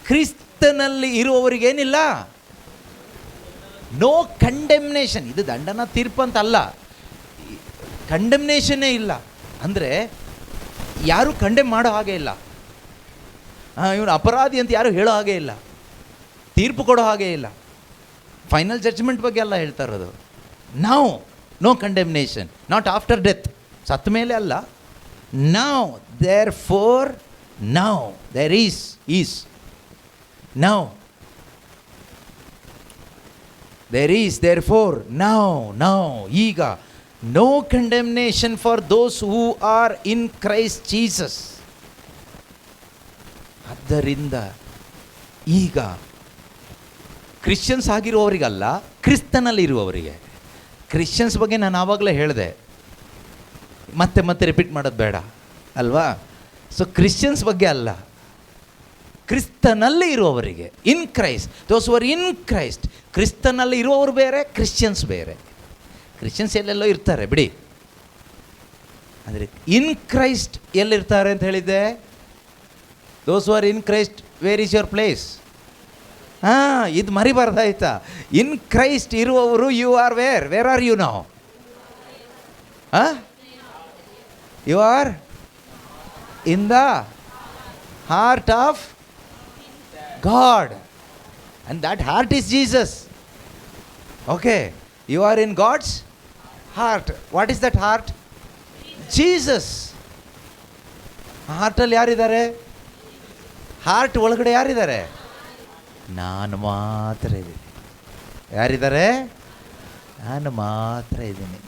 ಕ್ರಿಸ್ತನಲ್ಲಿ ಇರುವವರಿಗೇನಿಲ್ಲ, ನೋ ಕಂಡೆಮ್ನೇಷನ್. ಇದು ದಂಡನ ತೀರ್ಪು ಅಂತ ಅಲ್ಲ, ಕಂಡೆಮ್ನೇಷನ್ನೇ ಇಲ್ಲ. ಅಂದರೆ ಯಾರು ಕಂಡೆಮ್ ಮಾಡೋ ಹಾಗೆ ಇಲ್ಲ, ಇವನು ಅಪರಾಧಿ ಅಂತ ಯಾರು ಹೇಳೋ ಹಾಗೆ ಇಲ್ಲ, ತೀರ್ಪು ಕೊಡೋ ಹಾಗೆ ಇಲ್ಲ. ಫೈನಲ್ ಜಡ್ಜ್ಮೆಂಟ್ ಬಗ್ಗೆ ಎಲ್ಲ ಹೇಳ್ತಾ ಇರೋದು. ನಾವು no condemnation, not after death, ಸತ್ತ ಮೇಲೆ ಅಲ್ಲ. Now therefore, now there is now, there is therefore now, ಈಗ no condemnation for those who are in Christ Jesus. ಆದ್ದರಿಂದ ಈಗ ಕ್ರಿಶ್ಚಿಯನ್ಸ್ ಆಗಿರುವವರಿಗಲ್ಲ, ಕ್ರಿಸ್ತನಲ್ಲಿ ಇರುವವರಿಗೆ. ಕ್ರಿಶ್ಚಿಯನ್ಸ್ ಬಗ್ಗೆ ನಾನು ಆವಾಗಲೇ ಹೇಳಿದೆ, ಮತ್ತೆ ರಿಪೀಟ್ ಮಾಡೋದು ಬೇಡ ಅಲ್ವಾ? ಸೊ ಕ್ರಿಶ್ಚಿಯನ್ಸ್ ಬಗ್ಗೆ ಅಲ್ಲ, ಕ್ರಿಸ್ತನಲ್ಲಿ ಇರುವವರಿಗೆ, ಇನ್ Christ, those were in Christ. ಕ್ರಿಸ್ತನಲ್ಲಿ ಇರುವವರು ಬೇರೆ, ಕ್ರಿಶ್ಚಿಯನ್ಸ್ ಬೇರೆ. ಕ್ರಿಶ್ಚಿಯನ್ಸ್ ಎಲ್ಲೆಲ್ಲೋ ಇರ್ತಾರೆ ಬಿಡಿ, ಅಂದರೆ ಇನ್ ಕ್ರೈಸ್ಟ್ ಎಲ್ಲಿರ್ತಾರೆ ಅಂತ ಹೇಳಿದ್ದೆ? Those are in Christ, where is your place? ಇದು ಮರಿಬಾರ್ದಾಯ್ತಾ? ಇನ್ ಕ್ರೈಸ್ಟ್ ಇರುವವರು, you are where are you now? You are in the heart of God, and that heart is Jesus. Okay, you are in God's heart. What is that heart? Jesus. ಹಾರ್ಟಲ್ಲಿ ಯಾರಿದ್ದಾರೆ? Heart ಒಳಗಡೆ ಯಾರಿದ್ದಾರೆ? ನಾನು ಮಾತ್ರ ಇದ್ದೀನಿ. ಯಾರಿದ್ದಾರೆ? ನಾನು ಮಾತ್ರ ಇದ್ದೀನಿ.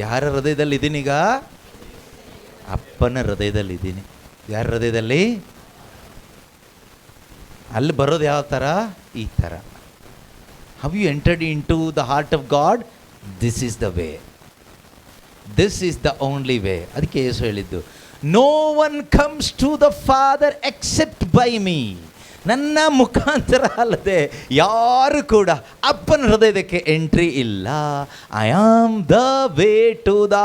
ಯಾರ ಹೃದಯದಲ್ಲಿ ಇದ್ದೀನೀಗ? ಅಪ್ಪನ ಹೃದಯದಲ್ಲಿ ಇದ್ದೀನಿ. ಯಾರ ಹೃದಯದಲ್ಲಿ? ಅಲ್ಲಿ ಬರೋದು ಯಾವ ಥರ? ಈ ಥರ. Have you entered into the heart of God? This is the way, this is the only way. ಅದಕ್ಕೆ ಯೇಸು ಹೇಳಿದ್ದು, no one comes to the father except by me. ನನ್ನ ಮುಖಾಂತರ ಅಲ್ಲದೆ ಯಾರು ಕೂಡ ಅಪ್ಪನ ಹೃದಯಕ್ಕೆ ಎಂಟ್ರಿ ಇಲ್ಲ. I am the way to the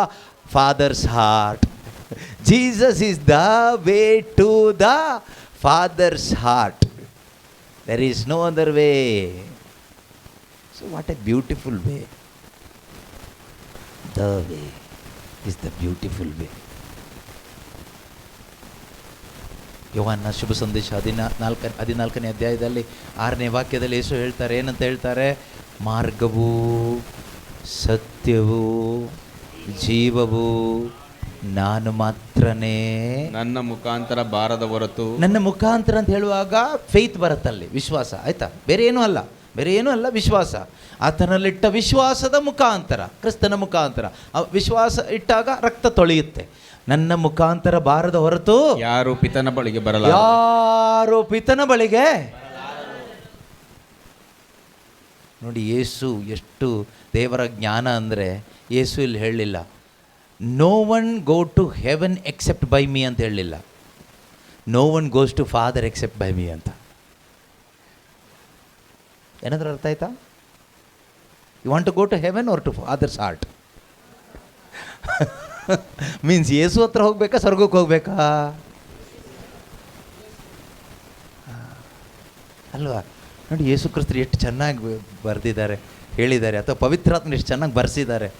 father's heart. Jesus is the way to the father's heart. There is no other way. So what a beautiful way. The way is the beautiful way. ಯೋಹಾನ ಶುಭ ಸಂದೇಶ 14ನೇ ಅಧ್ಯಾಯದಲ್ಲಿ 6ನೇ ವಾಕ್ಯದಲ್ಲಿ ಯೇಸು ಹೇಳ್ತಾರೆ, ಏನಂತ ಹೇಳ್ತಾರೆ? ಮಾರ್ಗವು, ಸತ್ಯವೂ, ಜೀವವು ನಾನು ಮಾತ್ರನೇ. ನನ್ನ ಮುಖಾಂತರ ಬಾರದ ಹೊರತು. ನನ್ನ ಮುಖಾಂತರ ಅಂತ ಹೇಳುವಾಗ ಫೇತ್ ಬರುತ್ತಲ್ಲಿ, ವಿಶ್ವಾಸ. ಆಯ್ತಾ? ಬೇರೆ ಏನೂ ಅಲ್ಲ, ಬೇರೆ ಏನೂ ಅಲ್ಲ, ವಿಶ್ವಾಸ. ಆತನಲ್ಲಿಟ್ಟ ವಿಶ್ವಾಸದ ಮುಖಾಂತರ, ಕ್ರಿಸ್ತನ ಮುಖಾಂತರ. ವಿಶ್ವಾಸ ಇಟ್ಟಾಗ ರಕ್ತ ತೊಳೆಯುತ್ತೆ. ನನ್ನ ಮುಖಾಂತರ ಬಾರದ ಹೊರತು ಯಾರು ಪಿತನ ಬಳಿಗೆ ಬರಲ್ಲ. ಯಾರು ಪಿತನ ಬಳಿಗೆ. ನೋಡಿ, ಯೇಸು ಎಷ್ಟು ದೇವರ ಜ್ಞಾನ ಅಂದರೆ, ಯೇಸು ಇಲ್ಲಿ ಹೇಳಲಿಲ್ಲ no one go to heaven except by me ಅಂತ ಹೇಳಲಿಲ್ಲ. No one goes to father except by me ಅಂತ. ಏನಾದರೂ ಅರ್ಥ ಆಯ್ತಾ? You want to go to heaven or to father's heart? Means ಯೇಸು ಹತ್ರ ಹೋಗ್ಬೇಕಾ, ಸ್ವರ್ಗಕ್ಕೆ ಹೋಗ್ಬೇಕಾ? ಅಲ್ವಾ? ನೋಡಿ, ಯೇಸು ಕ್ರಿಸ್ತರು ಎಷ್ಟು ಚೆನ್ನಾಗಿ ಬರೆದಿದ್ದಾರೆ, ಹೇಳಿದ್ದಾರೆ, ಅಥವಾ ಪವಿತ್ರಾತ್ಮ ಎಷ್ಟು ಚೆನ್ನಾಗಿ ಬರೆಸಿದ್ದಾರೆ.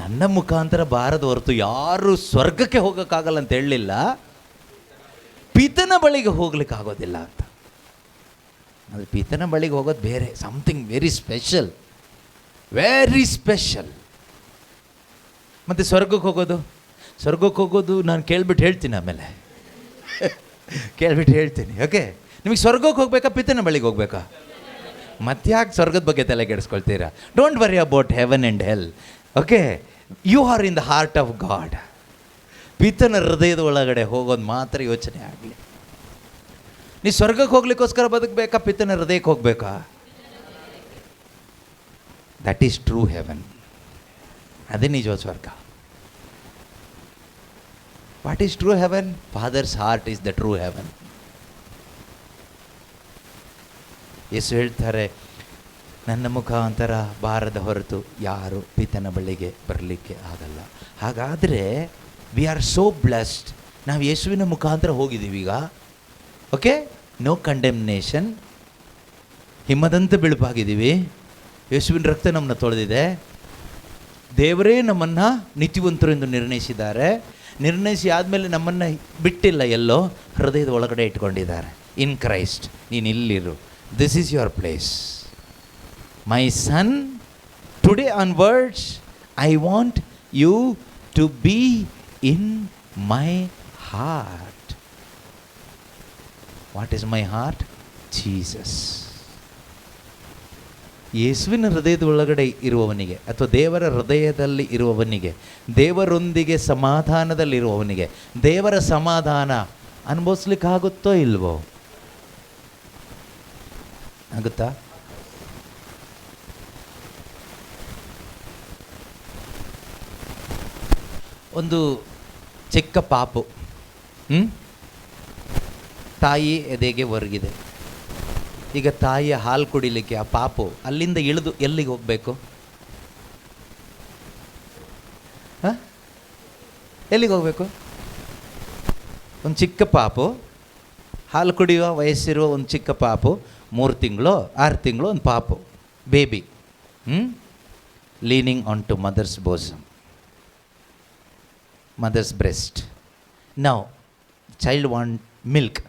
ನನ್ನ ಮುಖಾಂತರ ಬಾರದ ಹೊರತು ಯಾರು ಸ್ವರ್ಗಕ್ಕೆ ಹೋಗೋಕ್ಕಾಗಲ್ಲ ಅಂತ ಹೇಳಲಿಲ್ಲ, ಪಿತನ ಬಳಿಗೆ ಹೋಗ್ಲಿಕ್ಕೆ ಆಗೋದಿಲ್ಲ ಅಂತ. ಅಂದರೆ ಪಿತನ ಬಳಿಗೆ ಹೋಗೋದು ಬೇರೆ, something very special, very special. ಮತ್ತು ಸ್ವರ್ಗಕ್ಕೆ ಹೋಗೋದು ನಾನು ಕೇಳ್ಬಿಟ್ಟು ಹೇಳ್ತೀನಿ, ಆಮೇಲೆ ಕೇಳ್ಬಿಟ್ಟು ಹೇಳ್ತೀನಿ. ಓಕೆ, ನಿಮಗೆ ಸ್ವರ್ಗಕ್ಕೆ ಹೋಗ್ಬೇಕಾ, ಪಿತನ ಬಳಿಗೆ ಹೋಗ್ಬೇಕಾ? ಮತ್ತ್ಯಾಕೆ ಸ್ವರ್ಗದ ಬಗ್ಗೆ ತಲೆ ಕೆಡಿಸ್ಕೊಳ್ತೀರಾ? Don't worry about heaven and hell. Okay, you are in the heart of God. ಪಿತನ ಹೃದಯದ ಒಳಗಡೆ ಹೋಗೋದು ಮಾತ್ರ ಯೋಚನೆ ಆಗಲಿ. ನೀವು ಸ್ವರ್ಗಕ್ಕೆ ಹೋಗ್ಲಿಕ್ಕೋಸ್ಕರ ಬದುಕಬೇಕಾ, ಪಿತನ ಹೃದಯಕ್ಕೆ ಹೋಗ್ಬೇಕಾ? That is true heaven. ಅದೇ ನಿಜವಾದ ಸ್ವರ್ಗ. What is true heaven? Father's heart is the true heaven. ಯೇಸು ಹೇಳ್ತಾರೆ, ನನ್ನ ಮುಖಾಂತರ ಬಾರದ ಹೊರತು ಯಾರು ಪಿತನ ಬಳಿಗೆ ಬರಲಿಕ್ಕೆ ಆಗಲ್ಲ. ಹಾಗಾದರೆ ವಿ ಆರ್ ಸೋ ಬ್ಲೆಸ್ಡ್. ನಾವು ಯೇಸುವಿನ ಮುಖಾಂತರ ಹೋಗಿದ್ದೀವಿ ಈಗ. Okay, no condemnation. ಹಿಮದಂತೆ ಬಿಳುಪಾಗಿದ್ದೀವಿ. ಯೇಸುವಿನ ರಕ್ತ ನಮ್ಮನ್ನು ತೊಳೆದಿದೆ. ದೇವರೇ ನಮ್ಮನ್ನು ನೀತಿವಂತರು ಎಂದು ನಿರ್ಣಯಿಸಿದ್ದಾರೆ. ನಿರ್ಣಯಿಸಿ ಆದಮೇಲೆ ನಮ್ಮನ್ನು ಬಿಟ್ಟಿಲ್ಲ, ಎಲ್ಲೋ ಹೃದಯದ ಒಳಗಡೆ ಇಟ್ಕೊಂಡಿದ್ದಾರೆ. ಇನ್ ಕ್ರೈಸ್ಟ್ ನೀನು ಇಲ್ಲಿರು. This is your place. My son, today onwards I want you to be in my heart. What is my heart? Jesus. ಯೇಸುವಿನ ಹೃದಯದ ಒಳಗಡೆ ಇರುವವನಿಗೆ, ಅಥವಾ ದೇವರ ಹೃದಯದಲ್ಲಿ ಇರುವವನಿಗೆ, ದೇವರೊಂದಿಗೆ ಸಮಾಧಾನದಲ್ಲಿರುವವನಿಗೆ ದೇವರ ಸಮಾಧಾನ ಅನುಭವಿಸ್ಲಿಕ್ಕೆ ಆಗುತ್ತೋ ಇಲ್ವೋ? ಆಗುತ್ತಾ? ಒಂದು ಚಿಕ್ಕ ಪಾಪು ತಾಯಿ ಎದೆಗೆ ಒರಗಿದೆ. ಈಗ ತಾಯಿಯ ಹಾಲು ಕುಡಿಲಿಕ್ಕೆ ಆ ಪಾಪು ಅಲ್ಲಿಂದ ಇಳಿದು ಎಲ್ಲಿಗೆ ಹೋಗಬೇಕು? ಎಲ್ಲಿಗೆ ಹೋಗಬೇಕು? ಒಂದು ಚಿಕ್ಕ ಪಾಪು, ಹಾಲು ಕುಡಿಯುವ ವಯಸ್ಸಿರುವ ಒಂದು ಚಿಕ್ಕ ಪಾಪು, 3 ತಿಂಗಳು 6 ತಿಂಗಳು ಒಂದು ಪಾಪು, baby, leaning on to mother's bosom, mother's breast. Now child want milk.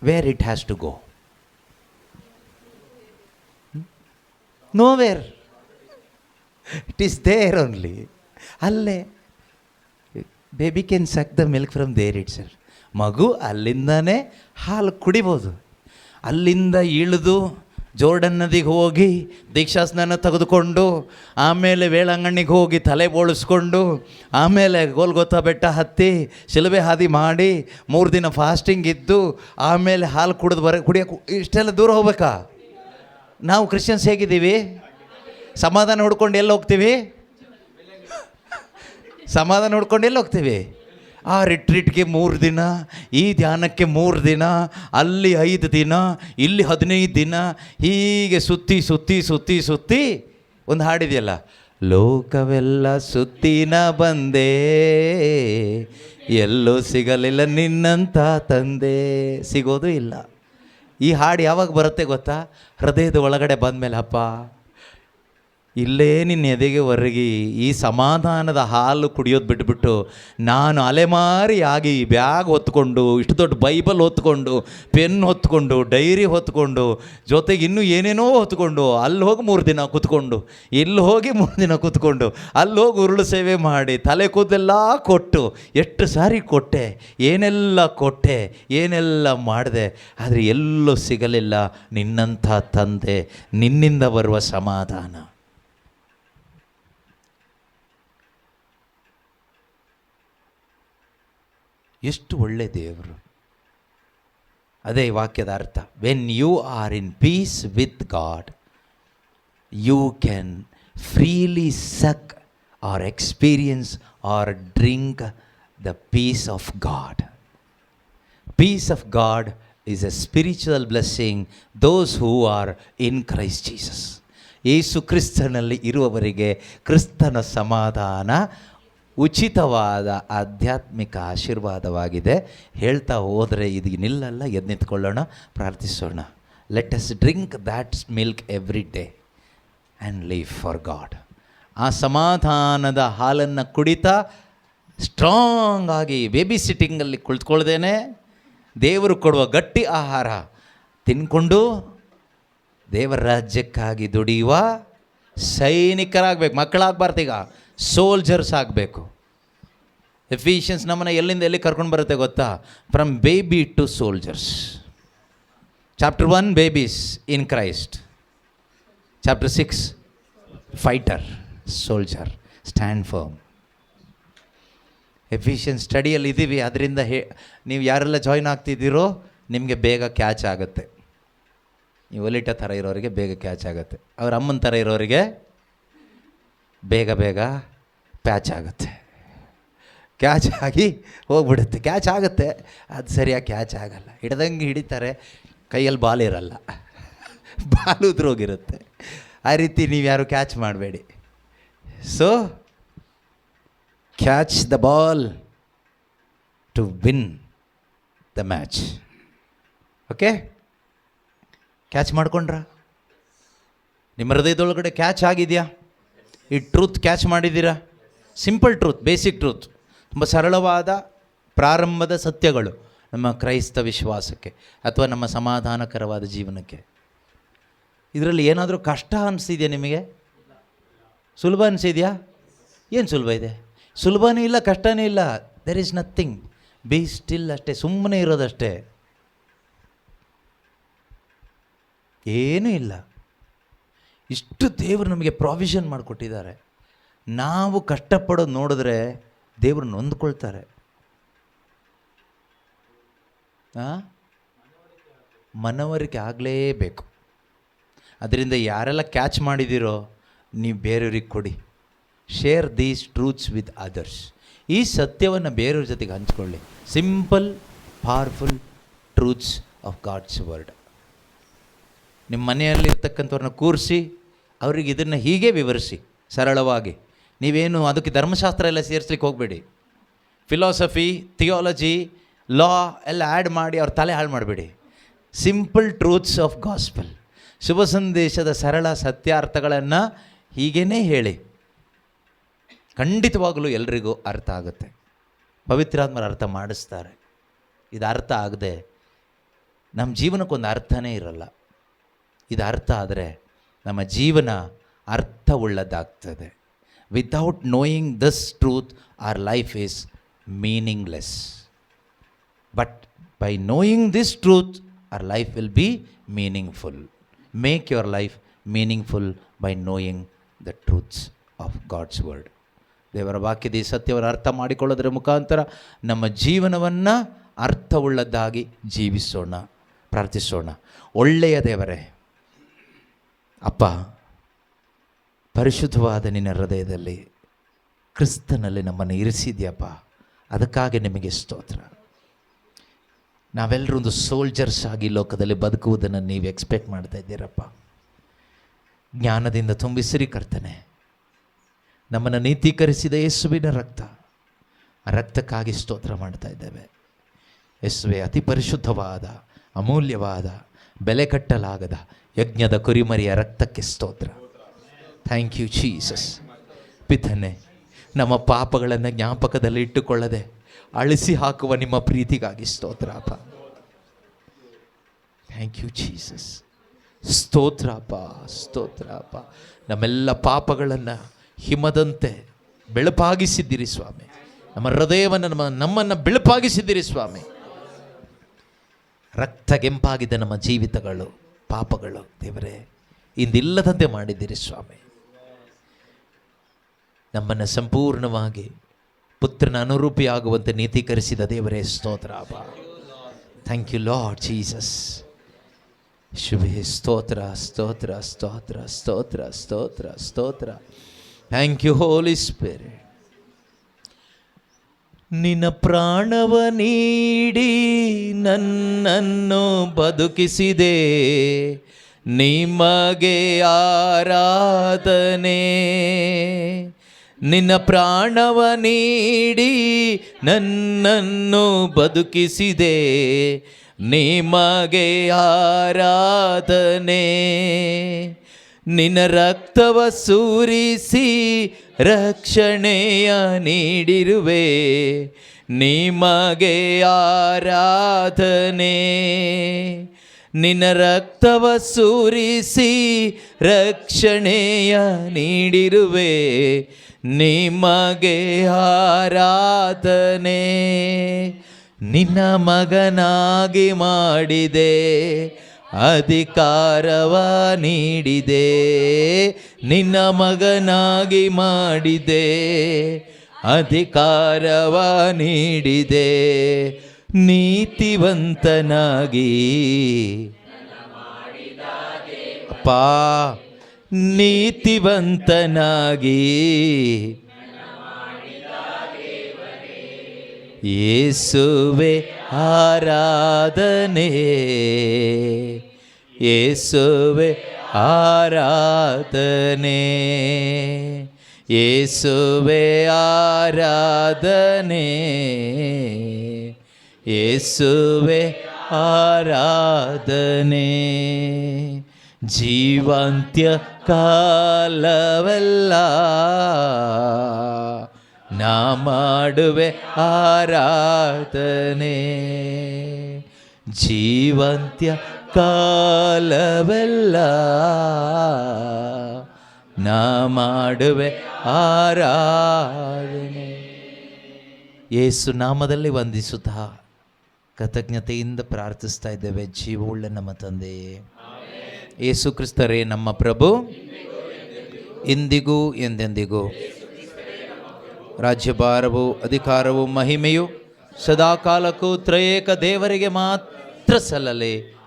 Where it has to go? Nowhere. It is there only. ಅಲ್ಲೇ baby can suck the milk from there itself. ಮಗು ಅಲ್ಲಿಂದನೇ ಹಾಲು ಕುಡಿಬೋದು. ಅಲ್ಲಿಂದ ಇಳಿದು Jordan ನದಿಗೆ ಹೋಗಿ ದೀಕ್ಷಾಸ್ನಾನ ತೆಗೆದುಕೊಂಡು, ಆಮೇಲೆ ವೇಳಾಂಗಣ್ಣಿಗೆ ಹೋಗಿ ತಲೆ ಬೋಳಿಸ್ಕೊಂಡು, ಆಮೇಲೆ ಗೋಲ್ಗೊತ್ತಾ ಬೆಟ್ಟ ಹತ್ತಿ ಶಿಲುಬೆ ಹಾದಿ ಮಾಡಿ 3 ದಿನ ಫಾಸ್ಟಿಂಗ್ ಇದ್ದು, ಆಮೇಲೆ ಹಾಲು ಕುಡಿಯೋಕೆ ಇಷ್ಟೆಲ್ಲ ದೂರ ಹೋಗ್ಬೇಕಾ? ನಾವು ಕ್ರಿಶ್ಚಿಯನ್ಸ್ ಹೇಗಿದ್ದೀವಿ? ಸಮಾಧಾನ ಹುಡ್ಕೊಂಡು ಎಲ್ಲಿ ಹೋಗ್ತೀವಿ? ಸಮಾಧಾನ ಹುಡ್ಕೊಂಡು ಎಲ್ಲಿ ಹೋಗ್ತೀವಿ? ಆ ರಿಟ್ರೀಟ್ಗೆ 3 ದಿನ, ಈ ಧ್ಯಾನಕ್ಕೆ 3 ದಿನ, ಅಲ್ಲಿ 5 ದಿನ, ಇಲ್ಲಿ 15 ದಿನ, ಹೀಗೆ ಸುತ್ತಿ ಸುತ್ತಿ ಸುತ್ತಿ ಸುತ್ತಿ ಒಂದು ಹಾಡಿದೆಯಲ್ಲ, ಲೋಕವೆಲ್ಲ ಸುತ್ತಿನ ಬಂದೆ, ಎಲ್ಲೂ ಸಿಗಲಿಲ್ಲ ನಿನ್ನಂತ ತಂದೆ. ಸಿಗೋದು ಇಲ್ಲ. ಈ ಹಾಡು ಯಾವಾಗ ಬರುತ್ತೆ ಗೊತ್ತಾ? ಹೃದಯದ ಒಳಗಡೆ ಬಂದಮೇಲೆ, ಅಪ್ಪ ಇಲ್ಲೇ ನಿನ್ನ ಎದೆಗೆ ಒರಗಿ ಈ ಸಮಾಧಾನದ ಹಾಲು ಕುಡಿಯೋದು ಬಿಟ್ಬಿಟ್ಟು ನಾನು ಅಲೆಮಾರಿಯಾಗಿ ಬ್ಯಾಗ್ ಹೊತ್ಕೊಂಡು, ಇಷ್ಟು ದೊಡ್ಡ ಬೈಬಲ್ ಹೊತ್ಕೊಂಡು, ಪೆನ್ ಹೊತ್ಕೊಂಡು, ಡೈರಿ ಹೊತ್ಕೊಂಡು, ಜೊತೆಗೆ ಇನ್ನೂ ಏನೇನೋ ಹೊತ್ಕೊಂಡು, ಅಲ್ಲಿ ಹೋಗಿ 3 ದಿನ ಕೂತ್ಕೊಂಡು, ಇಲ್ಲಿ ಹೋಗಿ 3 ದಿನ ಕೂತ್ಕೊಂಡು, ಅಲ್ಲಿ ಹೋಗಿ ಉರುಳು ಸೇವೆ ಮಾಡಿ, ತಲೆ ಕೂದಲೆಲ್ಲ ಕೊಟ್ಟು, ಎಷ್ಟು ಸಾರಿ ಕೊಟ್ಟೆ, ಏನೆಲ್ಲ ಕೊಟ್ಟೆ, ಏನೆಲ್ಲ ಮಾಡಿದೆ, ಆದರೆ ಎಲ್ಲೂ ಸಿಗಲಿಲ್ಲ ನಿನ್ನಂಥ ತಂದೆ, ನಿನ್ನಿಂದ ಬರುವ ಸಮಾಧಾನ. ಎಷ್ಟು ಒಳ್ಳೆ ದೇವರು. ಅದೇ ವಾಕ್ಯದ ಅರ್ಥ. When you are in peace with God, you can freely suck or experience or drink the peace of God. Peace of God is a spiritual blessing those who are in Christ Jesus. ಯೇಸು ಕ್ರಿಸ್ತನಲ್ಲಿ ಇರುವವರಿಗೆ ಕ್ರಿಸ್ತನ ಸಮಾಧಾನ ಉಚಿತವಾದ ಆಧ್ಯಾತ್ಮಿಕ ಆಶೀರ್ವಾದವಾಗಿದೆ. ಹೇಳ್ತಾ ಹೋದರೆ ಇದು ನಿಲ್ಲಲ್ಲ. ಎದ್ದು ನಿಂತ್ಕೊಳ್ಳೋಣ, ಪ್ರಾರ್ಥಿಸೋಣ. Let us drink that milk every day and live for God. ಆ ಸಮಾಧಾನದ ಹಾಲನ್ನು ಕುಡಿತಾ ಸ್ಟ್ರಾಂಗ್ ಆಗಿ ಬೇಬಿ ಸಿಟ್ಟಿಂಗಲ್ಲಿ ಕುಳಿತುಕೊಳ್ದೇನೆ ದೇವರು ಕೊಡುವ ಗಟ್ಟಿ ಆಹಾರ ತಿನ್ಕೊಂಡು ದೇವರ ರಾಜ್ಯಕ್ಕಾಗಿ ದುಡಿಯುವ ಸೈನಿಕರಾಗಬೇಕು. ಮಕ್ಕಳಾಗಬಾರ್ದು, ಈಗ ಸೋಲ್ಜರ್ಸ್ ಆಗಬೇಕು. ಎಫಿಷಿಯನ್ಸ್ ನಮ್ಮನ್ನು ಎಲ್ಲಿಂದ ಎಲ್ಲಿ ಕರ್ಕೊಂಡು ಬರುತ್ತೆ ಗೊತ್ತಾ? From baby to soldiers. Chapter 1 babies in Christ, chapter 6 fighter, soldier, stand firm. Ephesians ಸ್ಟಡಿಯಲ್ಲಿ ಇದ್ದೀವಿ. ಅದರಿಂದ ನೀವು ಯಾರೆಲ್ಲ ಜಾಯ್ನ್ ಆಗ್ತಿದ್ದೀರೋ ನಿಮಗೆ ಬೇಗ ಕ್ಯಾಚ್ ಆಗುತ್ತೆ. ನೀವು ಒಲಿಟ ಥರ ಇರೋರಿಗೆ ಬೇಗ ಕ್ಯಾಚ್ ಆಗುತ್ತೆ. ಅವ್ರ ಅಮ್ಮನ ಥರ ಇರೋರಿಗೆ ಬೇಗ ಬೇಗ ಪ್ಯಾಚ್ ಆಗುತ್ತೆ. ಕ್ಯಾಚ್ ಆಗಿ ಹೋಗ್ಬಿಡುತ್ತೆ. ಕ್ಯಾಚ್ ಆಗುತ್ತೆ, ಅದು ಸರಿಯಾಗಿ ಕ್ಯಾಚ್ ಆಗಲ್ಲ. ಹಿಡ್ದಂಗೆ ಹಿಡಿತಾರೆ, ಕೈಯಲ್ಲಿ ಬಾಲ್ ಇರಲ್ಲ, ಬಾಲ್ ಉದ್ರೋಗಿರುತ್ತೆ. ಆ ರೀತಿ ನೀವು ಯಾರು ಕ್ಯಾಚ್ ಮಾಡಬೇಡಿ. So catch the ball to win the match. Okay, catch ಮಾಡ್ಕೊಂಡ್ರ? ನಿಮ್ಮ ಹೃದಯದೊಳಗಡೆ ಕ್ಯಾಚ್ ಆಗಿದೆಯಾ? ಈ ಟ್ರೂತ್ ಕ್ಯಾಚ್ ಮಾಡಿದ್ದೀರಾ? ಸಿಂಪಲ್ ಟ್ರೂತ್, ಬೇಸಿಕ್ ಟ್ರೂತ್, ತುಂಬ ಸರಳವಾದ ಪ್ರಾರಂಭದ ಸತ್ಯಗಳು ನಮ್ಮ ಕ್ರೈಸ್ತ ವಿಶ್ವಾಸಕ್ಕೆ ಅಥವಾ ನಮ್ಮ ಸಮಾಧಾನಕರವಾದ ಜೀವನಕ್ಕೆ. ಇದರಲ್ಲಿ ಏನಾದರೂ ಕಷ್ಟ ಅನಿಸಿದೆಯಾ ನಿಮಗೆ? ಸುಲಭ ಅನಿಸಿದೆಯಾ? ಏನು ಸುಲಭ ಇದೆ? ಸುಲಭನೂ ಇಲ್ಲ, ಕಷ್ಟನೂ ಇಲ್ಲ. There is nothing. B still ಅಷ್ಟೇ, ಸುಮ್ಮನೆ ಇರೋದಷ್ಟೇ, ಏನೂ ಇಲ್ಲ. ಇಷ್ಟು ದೇವರು ನಮಗೆ ಪ್ರಾವಿಷನ್ ಮಾಡಿಕೊಟ್ಟಿದ್ದಾರೆ. ನಾವು ಕಷ್ಟಪಡೋದು ನೋಡಿದ್ರೆ ದೇವರು ನೊಂದ್ಕೊಳ್ತಾರೆ. ಮನವರಿಕೆ ಆಗಲೇಬೇಕು. ಅದರಿಂದ ಯಾರೆಲ್ಲ ಕ್ಯಾಚ್ ಮಾಡಿದ್ದೀರೋ ನೀವು ಬೇರೆಯವ್ರಿಗೆ ಕೊಡಿ. Share these truths with others. ಈ ಸತ್ಯವನ್ನು ಬೇರೆಯವ್ರ ಜೊತೆಗೆ ಹಂಚ್ಕೊಳ್ಳಿ. Simple powerful truths of God's word. ನಿಮ್ಮ ಮನೆಯಲ್ಲಿರ್ತಕ್ಕಂಥವ್ರನ್ನ ಕೂರಿಸಿ ಅವ್ರಿಗೆ ಇದನ್ನು ಹೀಗೆ ವಿವರಿಸಿ ಸರಳವಾಗಿ. ನೀವೇನು ಅದಕ್ಕೆ ಧರ್ಮಶಾಸ್ತ್ರ ಎಲ್ಲ ಸೇರಿಸ್ಲಿಕ್ಕೆ ಹೋಗಬೇಡಿ. ಫಿಲಾಸಫಿ, ಥಿಯಾಲಜಿ, ಲಾ ಎಲ್ಲ ಆ್ಯಡ್ ಮಾಡಿ ಅವ್ರ ತಲೆ ಹಾಳು ಮಾಡಬೇಡಿ. ಸಿಂಪಲ್ ಟ್ರೂತ್ಸ್ ಆಫ್ ಗಾಸ್ಪಲ್, ಶುಭ ಸಂದೇಶದ ಸರಳ ಸತ್ಯಾರ್ಥಗಳನ್ನು ಹೀಗೇ ಹೇಳಿ. ಖಂಡಿತವಾಗಲೂ ಎಲ್ರಿಗೂ ಅರ್ಥ ಆಗುತ್ತೆ. ಪವಿತ್ರಾತ್ಮರ ಅರ್ಥ ಮಾಡಿಸ್ತಾರೆ. ಇದು ಅರ್ಥ ಆಗದೆ ನಮ್ಮ ಜೀವನಕ್ಕೊಂದು ಅರ್ಥನೇ ಇರಲ್ಲ. ಇದು ಅರ್ಥ ಆದರೆ ನಮ್ಮ ಜೀವನ ಅರ್ಥವುಳ್ಳದಾಗ್ತದೆ. Without knowing this truth our life is meaningless. But by knowing this truth, our life will be meaningful. Make your life meaningful by knowing the truths of God's word. ದೇವರ ವಾಕ್ಯದ ಈ ಸತ್ಯವನ್ನು ಅರ್ಥ ಮಾಡಿಕೊಳ್ಳೋದರ ಮುಖಾಂತರ ನಮ್ಮ ಜೀವನವನ್ನು ಅರ್ಥವುಳ್ಳದ್ದಾಗಿ ಜೀವಿಸೋಣ. ಪ್ರಾರ್ಥಿಸೋಣ. ಒಳ್ಳೆಯ ದೇವರೇ, ಅಪ್ಪ, ಪರಿಶುದ್ಧವಾದ ನಿನ್ನ ಹೃದಯದಲ್ಲಿ ಕ್ರಿಸ್ತನಲ್ಲಿ ನಮ್ಮನ್ನು ಇರಿಸಿದ್ಯಪ್ಪ. ಅದಕ್ಕಾಗಿ ನಿಮಗೆ ಸ್ತೋತ್ರ. ನಾವೆಲ್ಲರೂ ಒಂದು ಸೋಲ್ಜರ್ಸ್ ಆಗಿ ಲೋಕದಲ್ಲಿ ಬದುಕುವುದನ್ನು ನೀವು ಎಕ್ಸ್ಪೆಕ್ಟ್ ಮಾಡ್ತಾ ಇದ್ದೀರಪ್ಪ. ಜ್ಞಾನದಿಂದ ತುಂಬಿಸಿರಿ ಕರ್ತನೆ. ನಮ್ಮನ್ನು ನೀತೀಕರಿಸಿದ ಯೇಸುವಿನ ರಕ್ತ, ಆ ರಕ್ತಕ್ಕಾಗಿ ಸ್ತೋತ್ರ ಮಾಡ್ತಾ ಇದ್ದೇವೆ. ಯೇಸುವೆ, ಅತಿ ಪರಿಶುದ್ಧವಾದ, ಅಮೂಲ್ಯವಾದ, ಬೆಲೆ ಕಟ್ಟಲಾಗದ ಯಜ್ಞದ ಕುರಿಮರಿಯ ರಕ್ತಕ್ಕೆ ಸ್ತೋತ್ರ. Thank you Jesus. ಪಿತನೆ, ನಮ್ಮ ಪಾಪಗಳನ್ನು ಜ್ಞಾಪಕದಲ್ಲಿ ಇಟ್ಟುಕೊಳ್ಳದೆ ಅಳಿಸಿ ಹಾಕುವ ನಿಮ್ಮ ಪ್ರೀತಿಗಾಗಿ ಸ್ತೋತ್ರ ಅಪ್ಪ. Thank you Jesus. ಸ್ತೋತ್ರ ಅಪ್ಪ, ಸ್ತೋತ್ರ ಅಪ್ಪ. ನಮ್ಮೆಲ್ಲ ಪಾಪಗಳನ್ನು ಹಿಮದಂತೆ ಬೆಳಪಾಗಿಸಿದ್ದೀರಿ ಸ್ವಾಮಿ. ನಮ್ಮ ಹೃದಯವನ್ನು ನಮ್ಮನ್ನು ಬೆಳಪಾಗಿಸಿದ್ದೀರಿ ಸ್ವಾಮಿ. ರಕ್ತಗೆಂಪಾಗಿದ್ದ ನಮ್ಮ ಜೀವಿತಗಳು, ಪಾಪಗಳು ದೇವರೇ ಇಂದಿಲ್ಲದಂತೆ ಮಾಡಿದ್ದೀರಿ ಸ್ವಾಮಿ. ನಮ್ಮನ್ನು ಸಂಪೂರ್ಣವಾಗಿ ಪುತ್ರನ ಅನುರೂಪಿಯಾಗುವಂತೆ ನೀತೀಕರಿಸಿದ ದೇವರೇ ಸ್ತೋತ್ರ ಅಪ್ಪ. Thank you Lord Jesus. ಶುಭೇ ಸ್ತೋತ್ರ, ಸ್ತೋತ್ರ, ಸ್ತೋತ್ರ, ಸ್ತೋತ್ರ, ಸ್ತೋತ್ರ, ಸ್ತೋತ್ರ. Thank you Holy Spirit. ನಿನ್ನ ಪ್ರಾಣವ ನೀಡಿ ನನ್ನನ್ನು ಬದುಕಿಸಿದೆ, ನಿಮಗೆ ಆರಾಧನೆ. ನಿನ್ನ ಪ್ರಾಣವ ನೀಡಿ ನನ್ನನ್ನು ಬದುಕಿಸಿದೆ, ನಿಮಗೆ ಆರಾಧನೆ. ನಿನ್ನ ರಕ್ತವ ಸುರಿಸಿ ರಕ್ಷಣೆಯ ನೀಡಿರುವೆ, ನಿಮಗೆ ಆರಾಧನೆ. ನಿನ್ನ ರಕ್ತವ ಸುರಿಸಿ ರಕ್ಷಣೆಯ ನೀಡಿರುವೆ, ನಿಮಗೆ ಆರಾಧನೆ. ನಿನ್ನ ಮಗನಾಗಿ ಮಾಡಿದೆ, ಅಧಿಕಾರವ ನೀಡಿದೆ. ನಿನ್ನ ಮಗನಾಗಿ ಮಾಡಿದೆ, ಅಧಿಕಾರವ ನೀಡಿದೆ. ನೀತಿವಂತನಾಗಿ ಅಪ್ಪ, ನೀತಿವಂತನಾಗಿ ಯೇಸುವೆ ಆರಾಧನೆ, ಯೇಸುವೆ ಆರಾಧನೆ, ಯೇಸುವೆ ಆರಾಧನೆ, ಯೇಸುವೆ ಆರಾಧನೆ. ಜೀವಾಂತ್ಯ ಕಾಲವೆಲ್ಲ ನಾ ಮಾಡುವೆ ಆರಾಧನೆ. ಜೀವಂತ್ಯ ಕಾಲವೆಲ್ಲ ನಾ ಮಾಡುವೆ ಆರಾಧನೆ. ಯೇಸು ನಾಮದಲ್ಲಿ ವಂದಿಸುತ್ತಾ ಕೃತಜ್ಞತೆಯಿಂದ ಪ್ರಾರ್ಥಿಸ್ತಾ ಇದ್ದೇವೆ. ಜೀವವುಳ್ಳ ನಮ್ಮ ತಂದೆಯೇ, ಯೇಸು ಕ್ರಿಸ್ತರೇ ನಮ್ಮ ಪ್ರಭು, ಇಂದಿಗೂ ಎಂದೆಂದಿಗೂ ರಾಜ್ಯಭಾರವು, ಅಧಿಕಾರವು, ಮಹಿಮೆಯು ಸದಾಕಾಲಕ್ಕೂ ತ್ರಯೇಕ ದೇವರಿಗೆ ಮಾತ್ರ ಸಲ್ಲಲಿ.